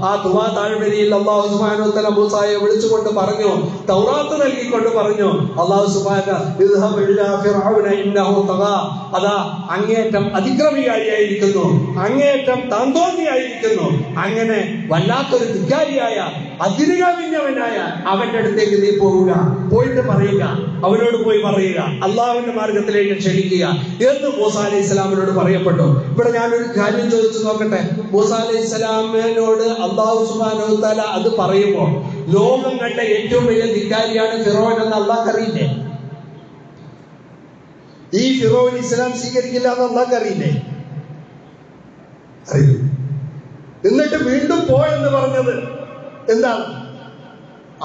S2: ആ തുവാ താഴ്വരയിൽ അല്ലാഹു സുബ്ഹാനഹു വ തആല മൂസായെ വിളിച്ചുകൊണ്ട് പറഞ്ഞു, തൗറാത്ത് നൽകിക്കൊണ്ട് പറഞ്ഞു, അല്ലാഹു സുബ്ഹാനഹു അതാ അങ്ങേയറ്റം അതിക്രമികാരിയായിരിക്കുന്നു, അങ്ങേയറ്റം താന്തോന്നിയായിരിക്കുന്നു. അങ്ങനെ വല്ലാത്തൊരു ധിക്കാരിയായ അതിരുകവിഞ്ഞവനായ അവന്റെ അടുത്തേക്ക് നീ പോവുക, പോയിട്ട് പറയുക, അവനോട് പോയി പറയുക, അള്ളാഹുവിന്റെ മാർഗത്തിലേക്ക് ക്ഷണിക്കുക എന്ന് മൂസാ അലൈഹി ഇസ്ലാമിനോട് പറയപ്പെട്ടു. ഇവിടെ ഞാനൊരു കാര്യം ചോദിച്ചു നോക്കട്ടെ. മൂസാ അലൈഹി ഇസ്ലാമിനോട് അല്ലാഹു സുബ്ഹാനഹു വ തആല അത് പറയുമ്പോൾ ലോകം കണ്ട ഏറ്റവും വലിയ ധിക്കാരിയാണ് ഫിറോൻ എന്ന് അള്ളാഹ് അറിയില്ലേ? ഈ ഫിറോൻ ഇസ്ലാം സ്വീകരിക്കില്ല എന്ന് അള്ളാഹ് അറിയില്ലേ? അറിയില്ല. എന്നിട്ട് വീണ്ടും പോ എന്ന് പറഞ്ഞത് എന്താണ്?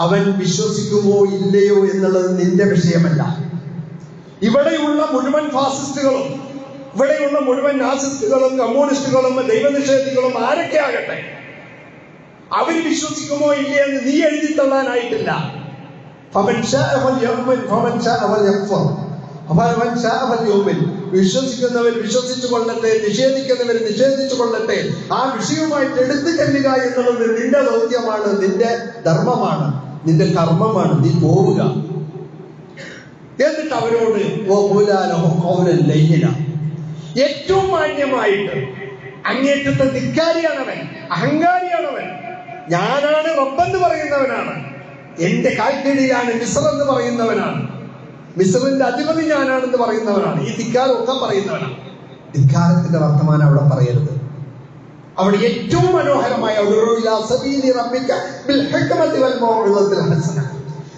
S2: അവൻ വിശ്വസിക്കുമോ ഇല്ലയോ എന്നുള്ളത് നിന്റെ വിഷയമല്ല. ഇവിടെയുള്ള മുഴുവൻ ഫാസിസ്റ്റുകളും, ഇവിടെയുള്ള മുഴുവൻ നാസിസ്റ്റുകളും കമ്മ്യൂണിസ്റ്റുകളും ദൈവനിഷേധികളും ആരൊക്കെ ആകട്ടെ, അവർ വിശ്വസിക്കുമോ ഇല്ലയോ എന്ന് നീ എഴുതി തള്ളാനായിട്ടില്ല. വിശ്വസിക്കുന്നവർ വിശ്വസിച്ചു കൊള്ളട്ടെ, നിഷേധിക്കുന്നവർ നിഷേധിച്ചു കൊള്ളട്ടെ. ആ വിഷയവുമായിട്ട് എടുത്തു ചെല്ലുക എന്നുള്ളത് നിന്റെ ദൗത്യമാണ്, നിന്റെ ധർമ്മമാണ്, നിന്റെ കർമ്മമാണ്. നീ പോവുക. എന്നിട്ട് അവരോട് ഏറ്റവും മാന്യമായിട്ട്, അങ്ങേറ്റത്തെ ധിക്കാരിയാണവൻ, അഹങ്കാരിയാണവൻ, ഞാനാണ് റബ്ബെന്ന് പറയുന്നവനാണ്, എന്റെ കാൽക്കീഴിലാണ് മിസ്ർ എന്ന് പറയുന്നവനാണ്, മിസ്റിന്റെ അധിപതി ഞാനാണെന്ന് പറയുന്നവനാണ്, ഈ ധിക്കാരമൊക്കെ പറയുന്നവനാണ്. ധിക്കാരത്തിന്റെ വർത്തമാനം അവിടെ പറയരുത്. അവിടെ ഏറ്റവും മനോഹരമായ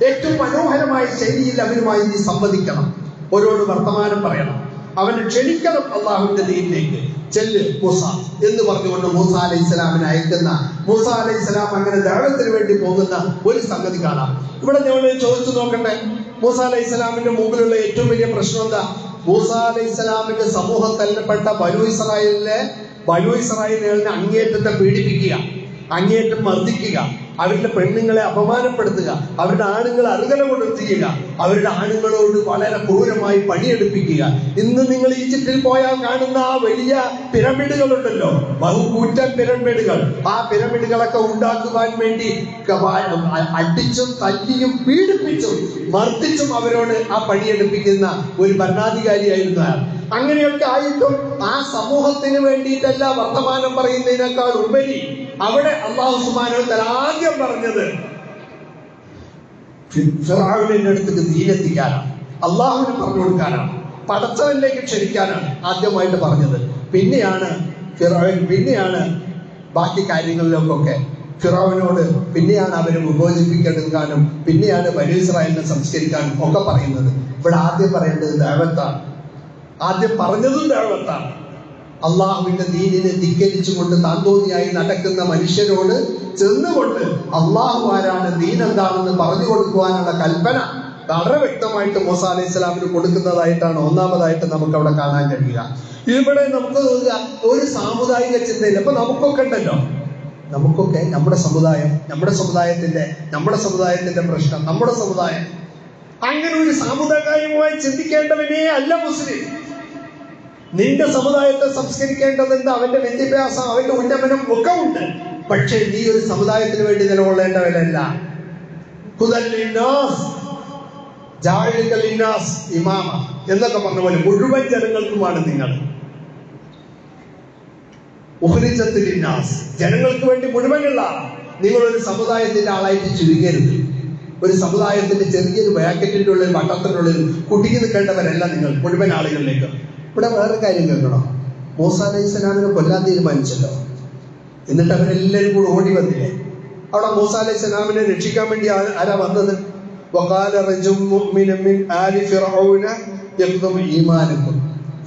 S2: ഏറ്റവും മനോഹരമായ ശൈലിയിൽ അവരുമായി നീ സംവദിക്കണം, അവരോട് വർത്തമാനം പറയണം, അവനെ ക്ഷണിക്കണം അള്ളാഹുവിന്റെ ദീനിലേക്ക്. ചെല്ല് മൂസ എന്ന് പറഞ്ഞുകൊണ്ട് മൂസാ അലൈഹി ഇസ്ലാമിനെ അയക്കുന്ന, മൂസാ അലൈഹി ഇസ്ലാം അങ്ങനെ ദഅവത്തിന് വേണ്ടി പോകുന്ന ഒരു സംഗതി കാണാം. ഇവിടെ ഞങ്ങൾ ചോദിച്ചു നോക്കട്ടെ, മൂസാ അലൈഹി ഇസ്ലാമിന്റെ മുമ്പിലുള്ള ഏറ്റവും വലിയ പ്രശ്നം എന്താ? മൂസാ അലൈഹി ഇസ്ലാമിന്റെ സമൂഹത്തിൽപ്പെട്ട ബനൂ ഇസ്രായേലിനെ അങ്ങേയറ്റത്തെ പീഡിപ്പിക്കുക, അങ്ങേയറ്റം മർദ്ദിക്കുക, അവരുടെ പെണ്ണുങ്ങളെ അപമാനപ്പെടുത്തുക, അവരുടെ ആണുങ്ങളെ അറുകല കൊടുക്കുക, അവരുടെ ആണുങ്ങളോട് വളരെ ക്രൂരമായി പണിയെടുപ്പിക്കുക. ഇന്ന് നിങ്ങൾ ഈജിപ്തിൽ പോയാൽ കാണുന്ന ആ വലിയ പിരമിഡുകളുണ്ടല്ലോ, ബഹുകൂറ്റൻ പിരമിഡുകൾ, ആ പിരമിഡുകളൊക്കെ ഉണ്ടാക്കുവാൻ വേണ്ടി അടിച്ചും തല്ലിയും പീഡിപ്പിച്ചും മർദ്ദിച്ചും അവരോട് ആ പണിയെടുപ്പിക്കുന്ന ഒരു ഭരണാധികാരിയായിരുന്നു അയാൾ. അങ്ങനെയൊക്കെ ആയിട്ടും ആ സമൂഹത്തിന് വേണ്ടിയിട്ടല്ല വർത്തമാനം പറയുന്നതിനേക്കാൾ ഉപരി അവിടെ അല്ലാഹു സുബ്ഹാനഹു വ തആല ആദ്യം പറഞ്ഞത് ഫിർഔനിന്റെ അടുത്തേക്ക് ദീനെത്തിക്കാനാണ്, അള്ളാഹുവിനെ പറഞ്ഞു കൊടുക്കാനാണ്, പടച്ചവനിലേക്ക് ക്ഷണിക്കാനാണ് ആദ്യമായിട്ട് പറഞ്ഞത്. പിന്നെയാണ് ബാക്കി കാര്യങ്ങളിലേക്കൊക്കെ ഫിറഔനോട് പിന്നെയാണ് അവരെ വിഭജിപ്പിക്കാനും പിന്നെയാണ് ബനീ ഇസ്രായേലിനെ സംസ്കരിക്കാനും ഒക്കെ പറയുന്നത്. ഇവിടെ ആദ്യം പറയേണ്ടത് ദഅവത്താണ്. ആദ്യം പറഞ്ഞതും ദഅവത്താണ്. അള്ളാഹുവിന്റെ ദീനിനെ ധിക്കരിച്ചുകൊണ്ട് താന്തോന്നിയായി നടക്കുന്ന മനുഷ്യരോട് ചെന്നുകൊണ്ട് അള്ളാഹു ആരാണ്, ദീൻ എന്താണെന്ന് പറഞ്ഞു കൊടുക്കുവാനുള്ള കൽപ്പന വളരെ വ്യക്തമായിട്ട് മൂസാ അലൈഹി സ്വലാമിന് കൊടുക്കുന്നതായിട്ടാണ് ഒന്നാമതായിട്ട് നമുക്ക് അവിടെ കാണാൻ കഴിയുക. ഇവിടെ നമുക്ക് ഒരു സാമുദായിക ചിന്തയില്ല. അപ്പൊ നമുക്കൊക്കെ ഉണ്ടല്ലോ, നമുക്കൊക്കെ നമ്മുടെ സമുദായത്തിന്റെ പ്രശ്നം, നമ്മുടെ സമുദായം, അങ്ങനെ ഒരു സാമുദായികമായി ചിന്തിക്കേണ്ടവനേ അല്ല മുസ്ലിം. നിന്റെ സമുദായത്തെ സംസ്കരിക്കേണ്ടതുണ്ട്, അവന്റെ വിദ്യാഭ്യാസം, അവന്റെ ഉന്നമനം ഒക്കെ ഉണ്ട്. പക്ഷെ നീ ഒരു സമുദായത്തിന് വേണ്ടി നിലകൊള്ളേണ്ടവനല്ല. ഇമാമ എന്നൊക്കെ പറഞ്ഞ പോലെ മുഴുവൻ ജനങ്ങൾക്കുമാണ് നിങ്ങൾ. ജനങ്ങൾക്ക് വേണ്ടി മുഴുവനുള്ള നിങ്ങളൊരു സമുദായത്തിന്റെ ആളായിട്ട് ചുരുങ്ങരുത്. ഒരു സമുദായത്തിന്റെ ചെറിയൊരു ബ്രാക്കറ്റിന്റെ ഉള്ളിൽ വട്ടത്തിനുള്ളിൽ കുടുങ്ങി നിൽക്കേണ്ടവരല്ല നിങ്ങൾ മുഴുവൻ ആളുകളിലേക്ക്. ഇവിടെ വേറെ കാര്യം കേൾക്കണോ? മൂസാ അലൈഹി സ്വലാമിനെ കൊല്ലാൻ തീരുമാനിച്ചല്ലോ, എന്നിട്ട് അവരെല്ലാവരും കൂടെ ഓടി വന്നില്ലേ? അവിടെ മൂസാ അലൈഹി സ്വലാമിനെ രക്ഷിക്കാൻ വേണ്ടി ആരാ വന്നത്?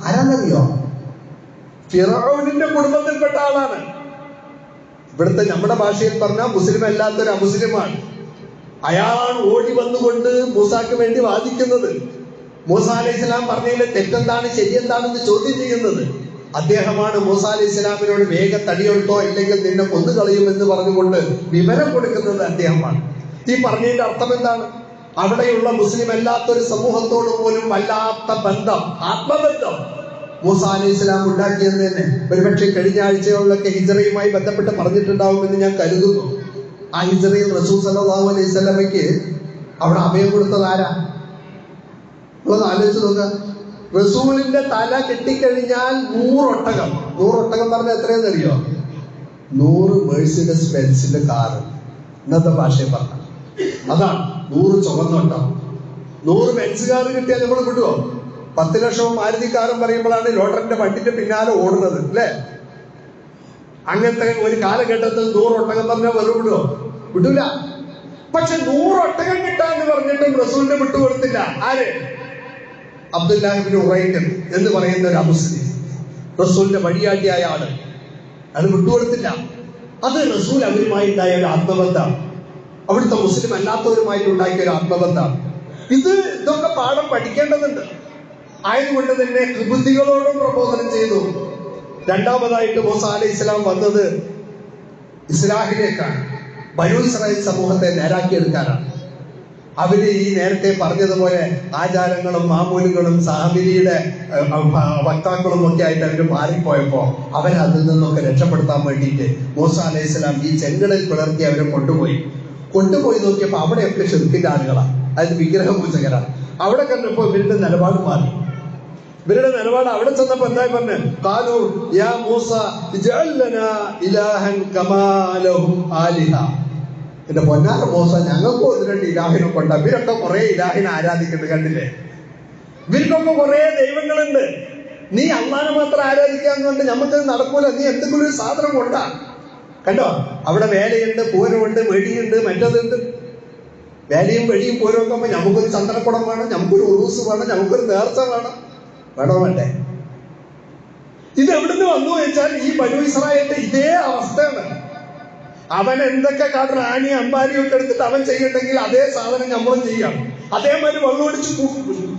S2: ആരാന്നറിയോ? ഫിറഔനിന്റെ കുടുംബത്തിൽപ്പെട്ട ആളാണ്. ഇവിടുത്തെ നമ്മുടെ ഭാഷയിൽ പറഞ്ഞാൽ മുസ്ലിം അല്ലാത്തൊരു അമുസ്ലിമാണ്. അയാളാണ് ഓടി വന്നുകൊണ്ട് മൂസാക്ക് വേണ്ടി വാദിക്കുന്നത്. മൂസാ അലൈഹി സ്വലാം പറഞ്ഞതിലെ തെറ്റെന്താണ് ശരിയെന്താണെന്ന് ചോദ്യം ചെയ്യുന്നത് അദ്ദേഹമാണ്. മൂസാ അലൈഹി സ്വലാമിനോട് വേഗം തടിയെടുത്തോ ഇല്ലെങ്കിൽ നിന്നെ കൊന്നുകളയുമെന്ന് പറഞ്ഞുകൊണ്ട് വിവരം കൊടുക്കുന്നത് അദ്ദേഹമാണ്. ഈ പറഞ്ഞതിന്റെ അർത്ഥം എന്താണ്? അവിടെയുള്ള മുസ്ലിം അല്ലാത്തൊരു സമൂഹത്തോട് പോലും വല്ലാത്ത ബന്ധം, ആത്മബന്ധം മൂസാ അലൈഹി സ്വലാം ഉണ്ടാക്കിയെന്ന് തന്നെ ഒരുപക്ഷെ കഴിഞ്ഞ ആഴ്ചകളിലൊക്കെ ഹിജ്റയുമായി ബന്ധപ്പെട്ട് പറഞ്ഞിട്ടുണ്ടാവുമെന്ന് ഞാൻ കരുതുന്നു. ആ ഹിജ്റയിൽ റസൂൽ സല്ലല്ലാഹു അലൈഹി വസല്ലമയ്ക്ക് അവിടെ അഭയം കൊടുത്തത് ആരാ? നിങ്ങളൊന്ന് ആലോചിച്ച് നോക്കുക. റസൂലിന്റെ തല കെട്ടിക്കഴിഞ്ഞാൽ 100 ഒട്ടകം. 100 ഒട്ടകം പറഞ്ഞാൽ എത്രയെന്ന് അറിയോ? 100 മെഴ്സിഡസ് ബെൻസിന്റെ കാറ്. ഇന്നത്തെ ഭാഷയിൽ പറഞ്ഞ അതാണ് 100 ചുവന്നോട്ടം. 100 ബെൻസ് കാറ് കിട്ടിയാൽ നമ്മൾ വിടുവോ? 10 ലക്ഷവും മാരുതി കാറും പറയുമ്പോഴാണ് ലോട്ടറിന്റെ വണ്ടിന്റെ പിന്നാലെ ഓടുന്നത്, അല്ലേ? അങ്ങനത്തെ ഒരു കാലഘട്ടത്തിൽ 100 ഒട്ടകം പറഞ്ഞാൽ വെറും വിടുവോ? വിടൂല. പക്ഷെ 100 ഒട്ടകം കിട്ടാന്ന് പറഞ്ഞിട്ടും റസൂലിനെ വിട്ടുകൊടുത്തില്ല. ആര്? അബ്ദുല്ലാഹി ഇബ്നു ഉറൈഖ് എന്ന് പറയുന്ന ഒരു അമുസ്ലിം, റസൂലിന്റെ വഴിയാട്ടിയായ ആള്, അത് വിട്ടുകൊടുത്തില്ല. അത് റസൂൽ അവരുമായി ഉണ്ടായ ഒരു ആത്മബന്ധം, അവിടുത്തെ മുസ്ലിം അല്ലാത്തവരുമായിട്ട് ഉണ്ടാക്കിയ ഒരു ആത്മബന്ധം. ഇതൊക്കെ പാഠം പഠിക്കേണ്ടതുണ്ട്. ആയതുകൊണ്ട് തന്നെ കുബുദ്ധികളോടും പ്രബോധനം ചെയ്തു. രണ്ടാമതായിട്ട് മൂസാ അലൈഹി സ്വലാം വന്നത് ഇസ്ലാഹിലേക്കാണ്. ബനൂ ഇസ്രായേൽ സമൂഹത്തെ നേരാക്കിയെടുക്കാനാണ്. അവര് ഈ നേരത്തെ പറഞ്ഞതുപോലെ ആചാരങ്ങളും മാമൂലുകളും സാമിരിയുടെ വക്താക്കളും ഒക്കെ ആയിട്ട് അവർ മാറിപ്പോയപ്പോ അവരതിൽ നിന്നൊക്കെ രക്ഷപ്പെടുത്താൻ വേണ്ടിയിട്ട് മൂസാ അലൈഹി സ്വലാം ഈ ചെങ്കടൽ പിളർത്തി അവരെ കൊണ്ടുപോയി നോക്കിയപ്പോ അവിടെയൊക്കെ ഷിർക്കിന്റെ ആളുകളാണ്, അതായത് വിഗ്രഹ പൂജകരാണ്. അവിടെ കണ്ടപ്പോ ഇവരുടെ നിലപാട് മാറി. ഇവരുടെ നിലപാട് അവിടെ ചെന്നപ്പോ എന്തായി പറഞ്ഞു? ഖാലു യാ മൂസ ഇജ്അൽ ലനാ ഇലാഹൻ കമാ ലഹും ആലിഹ. എന്റെ പൊന്നാര മൂസ, ഞങ്ങൾക്ക് 1-2 ഇലാഹിനെ കൊണ്ട. ഇവരൊക്കെ കുറെ ഇലാഹിനെ ആരാധിക്കുന്നുണ്ട്, കണ്ടില്ലേ? ഇവർക്കൊക്കെ കുറെ ദൈവങ്ങളുണ്ട്. നീ അള്ളാനെ മാത്രം ആരാധിക്കാന്നുകൊണ്ട് നമുക്ക് നടക്കൂല. നീ എന്തെങ്കിലും ഒരു സാധനം കൊണ്ടാ. കണ്ടോ, അവിടെ വേലയുണ്ട്, പൂരമുണ്ട്, വെടിയുണ്ട്, മറ്റതുണ്ട്. വേലയും വെടിയും പൂരമൊക്കെ ആകുമ്പോൾ നമുക്കൊരു ചന്ദ്രക്കുടം വേണം, നമുക്കൊരു ഉറൂസ് വേണം, നമുക്കൊരു നേർച്ച വേണ്ടേ? ഇത് എവിടുന്ന് വന്നു വെച്ചാൽ ഈ ബനൂ ഇസ്രായേലിന്റെ ഇതേ അവസ്ഥയാണ്. അവൻ എന്തൊക്കെ കാട്ടുന്ന ആനയും അമ്പാരിയും ഒക്കെ എടുത്തിട്ട് അവൻ ചെയ്യണ്ടെങ്കിൽ അതേ സാധനം നമ്മളും ചെയ്യാം. അതേമാതിരി വെള്ളമൊടിച്ച്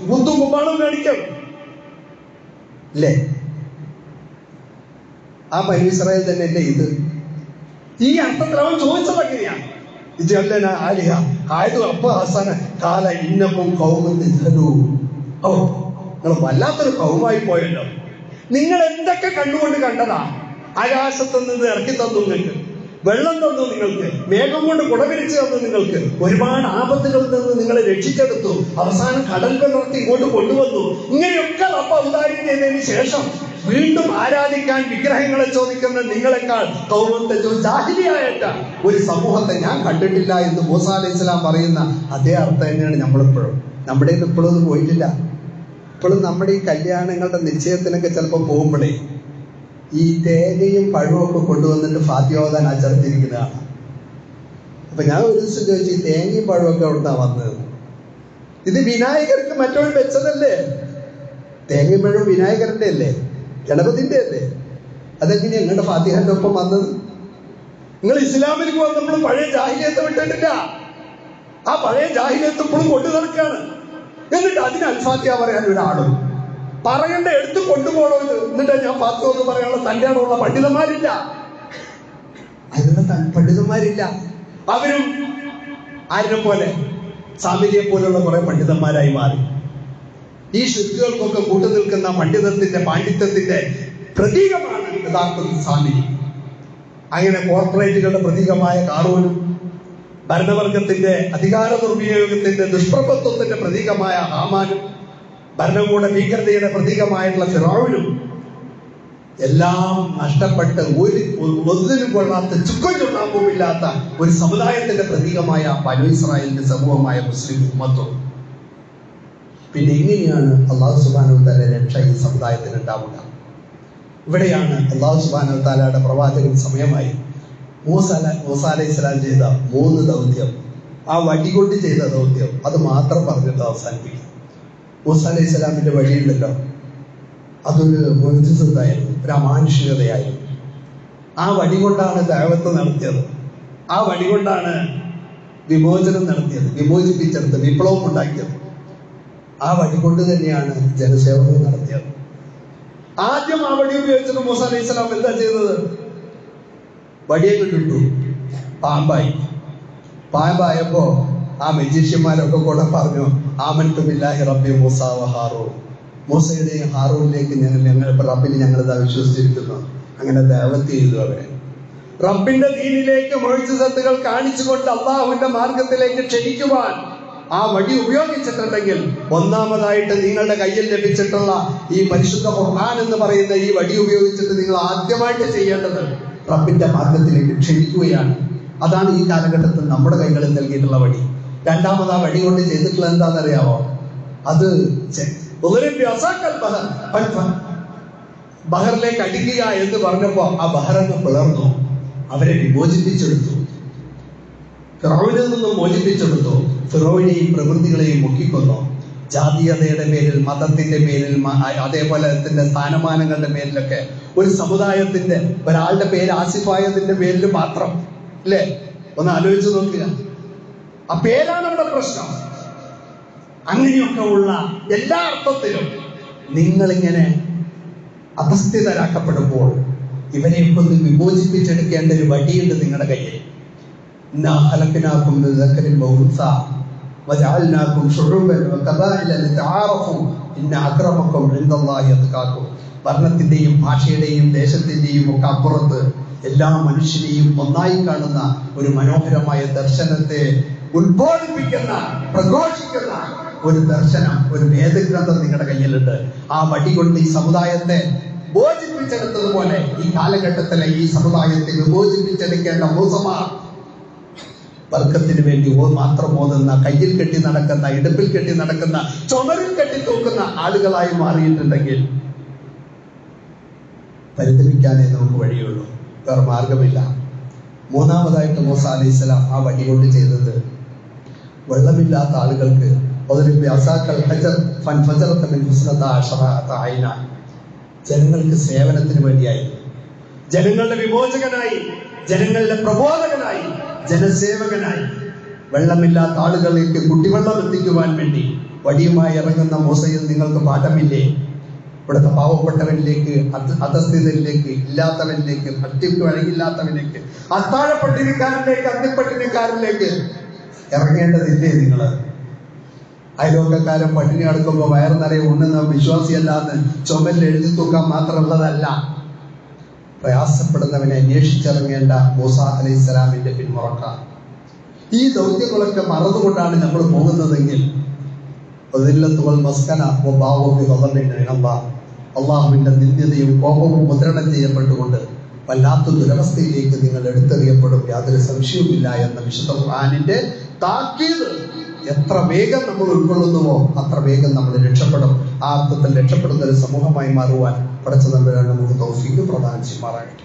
S2: കുത്തും കുമ്പാടും കാണിക്കാം, അല്ലേ? ആ ബനൂ ഇസ്രായേൽ തന്നെ അല്ലേ ഇത്? ഈ അർത്ഥത്തിൽ അവൻ ചോദിച്ചത് എങ്ങനെയാണ്? ഇജല്ലന ആലിഹ ആയതു അപ്പ ഹസന കാല ഇന്നക്കും ഖൗമുൻ തജ്ഹലൂൻ. ഓ, നിങ്ങൾ വല്ലാത്തൊരു കൗമായി പോയല്ലോ. നിങ്ങൾ എന്തൊക്കെ കണ്ണുകൊണ്ട് കണ്ടതാ? ആകാശത്ത് നിന്ന് ഇറക്കി തന്നു നിങ്ങൾക്ക്, വെള്ളം തന്നു നിങ്ങൾക്ക്, മേഘം കൊണ്ട് കുടപിരിച്ചു തന്നു നിങ്ങൾക്ക്, ഒരുപാട് ആപത്തുകളിൽ നിന്ന് നിങ്ങളെ രക്ഷിച്ചെടുത്തു, അവസാനം കടൽ വെള്ളത്തിൽ ഇങ്ങോട്ട് കൊണ്ടുവന്നു. ഇങ്ങനെയൊക്കെ റബ്ബ് ഔദാര്യം ചെയ്തതിന് ശേഷം വീണ്ടും ആരാധിക്കാൻ വിഗ്രഹങ്ങളെ ചോദിക്കുന്ന നിങ്ങളെക്കാൾ ജാഹിലിയായിട്ട ഒരു സമൂഹത്തെ ഞാൻ കണ്ടിട്ടില്ല എന്ന് മൂസാ അലൈഹിസ്സലാം പറയുന്ന അതേ അർത്ഥം തന്നെയാണ് നമ്മളിപ്പോഴും. നമ്മുടെ ഇപ്പോഴും ഒന്നും പോയിട്ടില്ല. ഇപ്പോഴും നമ്മുടെ ഈ കല്യാണങ്ങളുടെ നിശ്ചയത്തിനൊക്കെ ചിലപ്പോൾ പോകുമ്പോഴേ ഈ തേങ്ങയും പഴവും ഒക്കെ കൊണ്ടുവന്നിട്ട് ഫാത്തിഹ ഓതാൻ ആചരിച്ചിരിക്കുന്നതാണ്. അപ്പൊ ഞാൻ ഒരു ദിവസം ചോദിച്ചു, ഈ തേങ്ങയും പഴവും ഒക്കെ എവിടുന്നാ വന്നത്? ഇത് വിനായകർക്ക് മറ്റൊരു വെച്ചതല്ലേ? തേങ്ങയും പഴവും വിനായകരുടെ അല്ലേ? ഗണപതിന്റെ അല്ലേ? അതെങ്ങനെയാ നിങ്ങളുടെ ഫാത്തിഹന്റെ ഒപ്പം വന്നത്? നിങ്ങൾ ഇസ്ലാമിലേക്ക് വന്നപ്പോൾ പഴയ ജാഹിലിയത്ത് വിട്ടിട്ടില്ല. ആ പഴയ ജാഹിലിയത്ത് ഇപ്പോഴും കൊണ്ടു നടക്കുകയാണ്. എന്നിട്ട് അതിന് അൽഫാത്തിഹ പറയാൻ ഒരാളും പറയണ്ട എടുത്ത് കൊണ്ടുപോകണോ ഇത്? എന്നിട്ട് ഞാൻ ഫാത്തിഹ എന്ന് പറയാനുള്ള തന്റെയാണുള്ള പണ്ഡിതന്മാരില്ല. അതിനുള്ള പണ്ഡിതന്മാരില്ല. അവരും ആരിനെ പോലെ സാമിരിയെ പോലുള്ള കുറെ പണ്ഡിതന്മാരായി മാറി. ഈ ശുദ്ധികൾക്കൊക്കെ കൂട്ടു നിൽക്കുന്ന പണ്ഡിതത്തിന്റെ പാണ്ഡിത്യത്തിന്റെ പ്രതീകമാണ് യഥാർത്ഥത്തിൽ സാമിരി. അങ്ങനെ കോർപ്പറേറ്റുകളുടെ പ്രതീകമായ കാറൂനും ഭരണവർഗത്തിന്റെ അധികാര ദുർവിനിയോഗത്തിന്റെ ദുഷ്പ്രഭുത്വത്തിന്റെ പ്രതീകമായ ഹാമാനും ഭരണകൂട ഭീകരതയുടെ പ്രതീകമായിട്ടുള്ള ഫിറഔനും എല്ലാം നഷ്ടപ്പെട്ട് ഒന്നിനും കൊള്ളാത്ത ചുക്കും ചുണ്ണാമ്പുമില്ലാത്ത ഒരു സമുദായത്തിന്റെ പ്രതീകമായ ബനൂ ഇസ്രായേലിന്റെ സമൂഹമായ മുസ്ലിം ഉമ്മത്തും. പിന്നെ എങ്ങനെയാണ് അല്ലാഹു സുബ്ഹാനഹു വ തആല രക്ഷ ഈ സമുദായത്തിന് ഉണ്ടാവുക? ഇവിടെയാണ് അല്ലാഹു സുബ്ഹാനഹു വ തആലയുടെ പ്രവാചകൻ സമയമായി മൂസ അലൈഹിസ്സലാം ചെയ്ത 3 ദൗത്യം, ആ വടി കൊണ്ട് ചെയ്ത ദൗത്യം, അത് മാത്രം പറഞ്ഞിട്ട് അവസാനിപ്പിക്കും. മൂസ അലൈഹിസ്സലാമിന്റെ വഴിയുണ്ടല്ലോ, അതൊരു മുഅ്ജിസത്തായിരുന്നു, ഒരു അമാനുഷികതയായിരുന്നു. ആ വടി കൊണ്ടാണ് ദഅവത്ത് നടത്തിയത്. ആ വടി കൊണ്ടാണ് വിമോചനം നടത്തിയത്, വിമോചിപ്പിച്ചെടുത്ത് വിപ്ലവം ഉണ്ടാക്കിയത്. ആ വടി കൊണ്ട് തന്നെയാണ് ജനസേവനം നടത്തിയത്. ആദ്യം ആ വടി ഉപയോഗിച്ചിട്ട് മൂസ അലൈഹിസ്സലാം എന്താ ചെയ്തത്? വടിയെ കിട്ടു പാമ്പായി. പാമ്പായപ്പോ ആ മജീഷ്യന്മാരൊക്കെ കൂടെ പറഞ്ഞു, ആമൻതു ബില്ലാഹി റബ്ബി മൂസ വ ഹാറൂൻ, മൂസയുടെയും ഹാറൂനിലേക്ക് ഞങ്ങൾ റബ്ബിൽ ഞങ്ങളിതാ വിശ്വസിച്ചിരിക്കുന്നു. അങ്ങനെ ദഅവത്ത് ചെയ്തു. അവരെ റബ്ബിന്റെ ദീനിലേക്ക് മുഅ്ജിസത്തുകൾ കാണിച്ചുകൊണ്ട് അള്ളാഹുവിന്റെ മാർഗത്തിലേക്ക് ക്ഷണിക്കുവാൻ ആ വടി ഉപയോഗിച്ചിട്ടുണ്ടെങ്കിൽ, ഒന്നാമതായിട്ട് നിങ്ങളുടെ കയ്യിൽ ലഭിച്ചിട്ടുള്ള ഈ പരിശുദ്ധ ഖുർആൻ എന്ന് പറയുന്ന ഈ വടി ഉപയോഗിച്ചിട്ട് നിങ്ങൾ ആദ്യമായിട്ട് ചെയ്യേണ്ടത് റബ്ബിന്റെ മാർഗത്തിലേക്ക് ക്ഷണിക്കുകയാണ്. അതാണ് ഈ കാലഘട്ടത്തിൽ നമ്മുടെ കൈകളിൽ നൽകിയിട്ടുള്ള വടി. രണ്ടാമത് ആ വടി കൊണ്ട് ചെയ്തിട്ടുള്ള എന്താണെന്നറിയാമോ? അത് ബഹറിലേക്ക് അടിക്കുക എന്ന് പറഞ്ഞപ്പോ ആ ബഹറങ്ങ് പിളർന്നു. അവരെ വിമോചിപ്പിച്ചെടുത്തു, ഫിറൗനിൽ നിന്നും മോചിപ്പിച്ചെടുത്തു. ഫിറൗനെയും പ്രവൃത്തികളെയും മുക്കിക്കൊന്നു. ജാതീയതയുടെ പേരിൽ, മതത്തിന്റെ പേരിൽ, അതേപോലെ തന്നെ സ്ഥാനമാനങ്ങളുടെ പേരിലൊക്കെ ഒരു സമുദായത്തിന്റെ ഒരാളുടെ പേര് ആസിഫായതിന്റെ പേരിൽ മാത്രം, അല്ലേ? ഒന്ന് ആലോചിച്ച് നോക്കുക. ആ പേരാണ് അവിടെ പ്രശ്നം. അങ്ങനെയൊക്കെ ഉള്ള എല്ലാ അർത്ഥത്തിലും നിങ്ങളിങ്ങനെ അധസ്ഥിതരാക്കപ്പെടുമ്പോൾ ഇവരെയൊക്കെ ഒന്ന് വിമോചിപ്പിച്ചെടുക്കേണ്ട ഒരു വടിയുണ്ട് നിങ്ങളുടെ കയ്യിൽ. വർണ്ണത്തിന്റെയും ഭാഷയുടെയും ദേശത്തിന്റെയും ഒക്കെ അപ്പുറത്ത് എല്ലാ മനുഷ്യരെയും ഒന്നായി കാണുന്ന ഒരു മനോഹരമായ ദർശനത്തെ ഉദ്ബോധിപ്പിക്കുന്ന, പ്രഘോഷിക്കുന്ന ഒരു ദർശനം, ഒരു വേദഗ്രന്ഥം നിങ്ങളുടെ കയ്യിലുണ്ട്. ആ വടി കൊണ്ട് ഈ സമുദായത്തെ മോചിപ്പിച്ചെടുത്തതുപോലെ ഈ കാലഘട്ടത്തിലെ ഈ സമുദായത്തെ വിമോചിപ്പിച്ചെടുക്കേണ്ട മൂസമാർ വർഗത്തിന് വേണ്ടി മാത്രം ഓതുന്ന, കയ്യിൽ കെട്ടി നടക്കുന്ന, ഇടുപ്പിൽ കെട്ടി നടക്കുന്ന, ചുമരിൽ കെട്ടി തൂക്കുന്ന ആളുകളായി മാറിയിട്ടുണ്ടെങ്കിൽ പരിതപിക്കാനേ നമുക്ക് വഴിയുള്ളൂ, വേറെ മാർഗമില്ല. മൂന്നാമതായിട്ട് മൂസ അലൈഹിസ്സലാം ആ വടി കൊണ്ട് ചെയ്തത് വെള്ളമില്ലാത്ത ആളുകൾക്ക് ജനങ്ങൾക്ക് സേവനത്തിന് വേണ്ടിയായി, ജനങ്ങളുടെ വിമോചകനായി, ജനങ്ങളുടെ പ്രബോധകനായി, ജനസേവകനായി, വെള്ളമില്ലാത്ത ആളുകളിലേക്ക് കുടിവെള്ളം എത്തിക്കുവാൻ വേണ്ടി വടിയുമായി ഇറങ്ങുന്ന മൂസയിൽ നിങ്ങൾക്ക് പാഠമില്ലേ?
S1: ഇവിടുത്തെ പാവപ്പെട്ടവനിലേക്ക്, അധസ്ഥിതനിലേക്ക്, ഇല്ലാത്തവനിലേക്ക്, ഭക്തിക്ക് വഴങ്ങില്ലാത്തവനിലേക്ക്, അത്താഴപ്പട്ടിണിക്കാരനിലേക്ക്, അന്തിപ്പട്ടിണിക്കാരനിലേക്ക് ഇറങ്ങേണ്ടതില്ലേ നിങ്ങൾ? അയലോക്കക്കാരൻ പട്ടിണി കിടക്കുമ്പോൾ വയറ് നിറയെ ഉണ്ണുന്ന വിശ്വാസിയല്ലാന്ന് ചുമലിൽ എഴുതി തൂക്കാൻ മാത്രമുള്ളതല്ല. പ്രയാസപ്പെടുന്നവനെ അന്വേഷിച്ചിറങ്ങേണ്ട മൂസ അലൈഹിസ്സലാമിന്റെ പിന്മുറക്കാർ. ഈ ദൗത്യങ്ങളൊക്കെ മറന്നുകൊണ്ടാണ് നമ്മൾ പോകുന്നതെങ്കിൽ അള്ളാഹുവിന്റെ നിന്ദ്യതയും കോപവും മുദ്രണം ചെയ്യപ്പെട്ടുകൊണ്ട് വല്ലാത്ത ദുരവസ്ഥയിലേക്ക് നിങ്ങൾ എടുത്തെറിയപ്പെടും, യാതൊരു സംശയവുമില്ല എന്ന വിശുദ്ധ ഖുർആനിന്റെ താക്കീത് എത്ര വേഗം നമ്മൾ ഉൾക്കൊള്ളുന്നുവോ അത്ര വേഗം നമ്മൾ രക്ഷപ്പെടും. ആ അർത്ഥത്തിൽ രക്ഷപ്പെടുന്ന ഒരു സമൂഹമായി മാറുവാൻ പടച്ച തമ്പുരാൻ നമുക്ക് തൗഫീഖ് പ്രദാനം ചെയ്യുമാറാകട്ടെ.